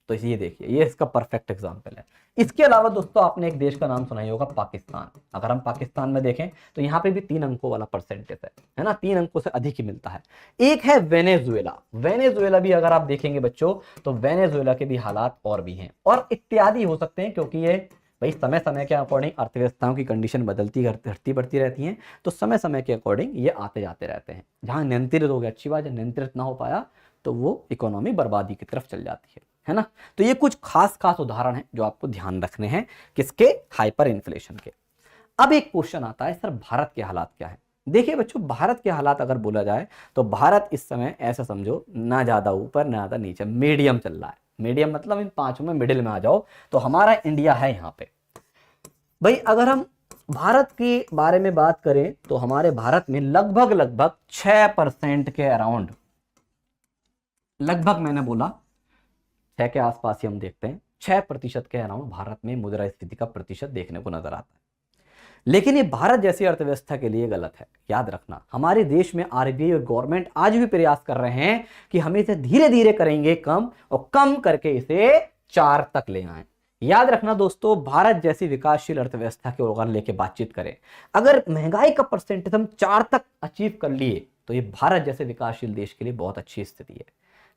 तो ये देखिए, ये इसका परफेक्ट एग्जांपल है। इसके अलावा दोस्तों आपने एक देश का नाम सुना ही होगा, पाकिस्तान। अगर हम पाकिस्तान में देखें तो यहाँ पे भी 3 अंकों वाला परसेंटेज है ना, 3 अंकों से अधिक ही मिलता है। एक है वेनेजुएला। वेनेजुएला भी अगर आप देखेंगे बच्चों तो वेनेजुएला के भी हालात और भी हैं, और इत्यादि हो सकते हैं, क्योंकि ये भाई समय समय के अकॉर्डिंग अर्थव्यवस्थाओं की कंडीशन बदलती घटती बढ़ती रहती हैं, तो समय समय के अकॉर्डिंग ये आते जाते रहते हैं। जहां नियंत्रित हो गया अच्छी बात, जब नियंत्रित ना हो पाया तो वो इकोनॉमी बर्बादी की तरफ चल जाती है ना। तो ये कुछ खास उदाहरण हैं जो आपको ध्यान रखने हैं, किसके? हाइपर इन्फ्लेशन के। अब एक क्वेश्चन आता है, सर भारत के हालात क्या है? देखिए बच्चों, भारत के हालात अगर बोला जाए तो भारत इस समय ऐसा समझो, ना ज्यादा ऊपर ना ज्यादा नीचे, मीडियम चल रहा है। मीडियम मतलब इन पांचों में मिडिल में आ जाओ, तो हमारा इंडिया है यहाँ पे। भाई अगर हम भारत के बारे में बात करें तो हमारे भारत में लगभग 6% के अराउंड, लगभग मैंने बोला 6 के आसपास ही हम देखते हैं, 6% के अराउंड भारत में मुद्रास्फीति का प्रतिशत देखने को नजर आता है। लेकिन ये भारत जैसी अर्थव्यवस्था के लिए गलत है। याद रखना, हमारे देश में आरबीआई और गवर्नमेंट आज भी प्रयास कर रहे हैं कि हम इसे धीरे धीरे करेंगे कम, और कम करके इसे 4 तक ले आए। याद रखना दोस्तों, भारत जैसी विकासशील अर्थव्यवस्था के ओर लेके बातचीत करें, अगर महंगाई का परसेंटेज हम 4 तक अचीव कर लिए तो ये भारत जैसे विकासशील देश के लिए बहुत अच्छी स्थिति है।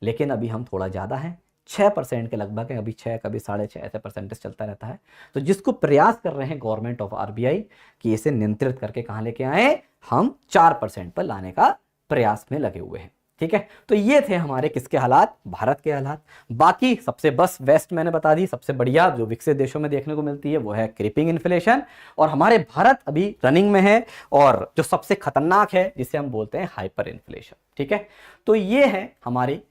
लेकिन अभी हम थोड़ा ज्यादा हैं, 6% के लगभग है, अभी 6 कभी 6.5 ऐसे परसेंटेज चलता रहता है। तो जिसको प्रयास कर रहे हैं गवर्नमेंट ऑफ आरबीआई कि इसे नियंत्रित करके कहां लेके आए, हम 4% पर लाने का प्रयास में लगे हुए हैं। ठीक है, तो ये थे हमारे किसके हालात? भारत के हालात। बाकी सबसे बस वेस्ट मैंने बता दी, सबसे बढ़िया जो विकसित देशों में देखने को मिलती है वो है क्रीपिंग इन्फ्लेशन, और हमारे भारत अभी रनिंग में है, और जो सबसे खतरनाक है जिसे हम बोलते हैं हाइपर इन्फ्लेशन। ठीक है, तो ये है हमारी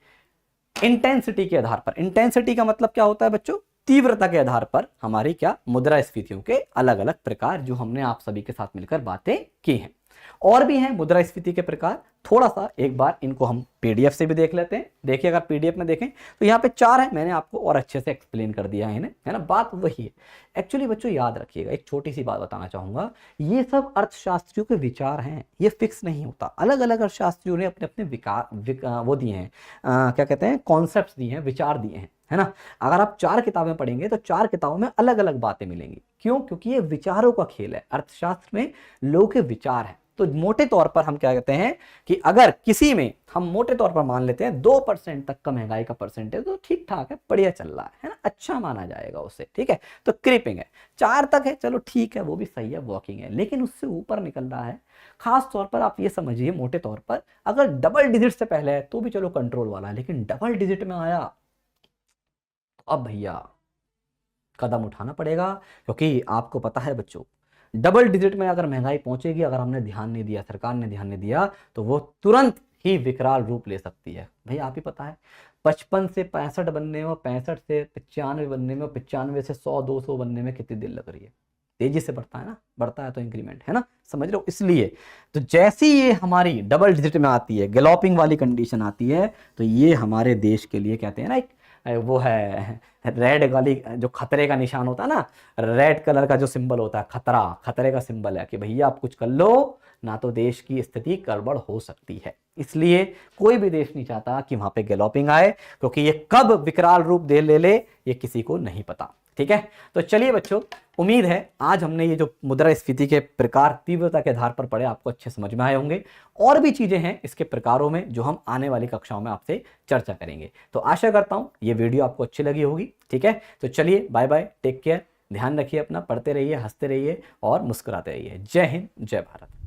इंटेंसिटी के आधार पर। इंटेंसिटी का मतलब क्या होता है बच्चों? तीव्रता के आधार पर हमारी क्या मुद्रास्फीतियों के अलग अलग प्रकार, जो हमने आप सभी के साथ मिलकर बातें की हैं। और भी हैं मुद्रास्फीति के प्रकार, थोड़ा सा एक बार इनको हम पीडीएफ से भी देख लेते हैं। देखिए अगर पीडीएफ में देखें तो यहाँ पे 4 है, मैंने आपको और अच्छे से एक्सप्लेन कर दिया है इन्हें, है ना। बात वही है। एक्चुअली बच्चों याद रखिएगा, एक छोटी सी बात बताना चाहूंगा, ये सब अर्थशास्त्रियों के विचार हैं, ये फिक्स नहीं होता। अलग अलग अर्थशास्त्रियों ने अपने अपने वो दिए हैं, क्या कहते हैं, कॉन्सेप्ट दिए हैं, विचार दिए हैं, है ना। अगर आप 4 किताबें पढ़ेंगे तो 4 किताबों में अलग अलग बातें मिलेंगी। क्यों? क्योंकि ये विचारों का खेल है, अर्थशास्त्र में लोगों के विचार है। तो मोटे तौर पर हम क्या कहते हैं कि अगर किसी में हम मोटे तौर पर मान लेते हैं 2% तक का महंगाई का परसेंटेज, तो ठीक ठाक है, बढ़िया चल रहा है ना, अच्छा माना जाएगा उसे। ठीक है, तो क्रीपिंग है, 4 तक है, चलो ठीक है, वो भी सही है, वॉकिंग है। लेकिन उससे ऊपर निकल रहा है, खास तौर पर आप ये समझिए, मोटे तौर पर अगर डबल डिजिट से पहले है तो भी चलो कंट्रोल वाला है, लेकिन डबल डिजिट में आया तो अब भैया कदम उठाना पड़ेगा। क्योंकि आपको पता है बच्चों, डबल डिजिट में अगर महंगाई पहुंचेगी, अगर हमने ध्यान नहीं दिया, सरकार ने ध्यान नहीं दिया, तो वो तुरंत ही विकराल रूप ले सकती है। भाई आप ही पता है, 55 से 65 बनने में, 65 से 95 बनने में, 95 से 100-200 बनने में कितनी देर लग रही है? तेजी से बढ़ता है ना, बढ़ता है तो इंक्रीमेंट है ना, समझ रहे हो। इसलिए तो जैसी ये हमारी डबल डिजिट में आती है, गैलोपिंग वाली कंडीशन आती है, तो ये हमारे देश के लिए कहते हैं ना एक वो है रेड वाली, जो खतरे का निशान होता है ना, रेड कलर का जो सिंबल होता है, खतरा, खतरे का सिंबल है कि भैया आप कुछ कर लो ना तो देश की स्थिति गड़बड़ हो सकती है। इसलिए कोई भी देश नहीं चाहता कि वहां पे गैलोपिंग आए, क्योंकि ये कब विकराल रूप दे ले ये किसी को नहीं पता। ठीक है, तो चलिए बच्चों, उम्मीद है आज हमने ये जो मुद्रास्फीति के प्रकार तीव्रता के आधार पर पढ़े आपको अच्छे समझ में आए होंगे। और भी चीजें हैं इसके प्रकारों में जो हम आने वाली कक्षाओं में आपसे चर्चा करेंगे। तो आशा करता हूं ये वीडियो आपको अच्छी लगी होगी। ठीक है, तो चलिए बाय बाय, टेक केयर, ध्यान रखिए अपना, पढ़ते रहिए, हंसते रहिए और मुस्कुराते रहिए। जय हिंद, जय भारत।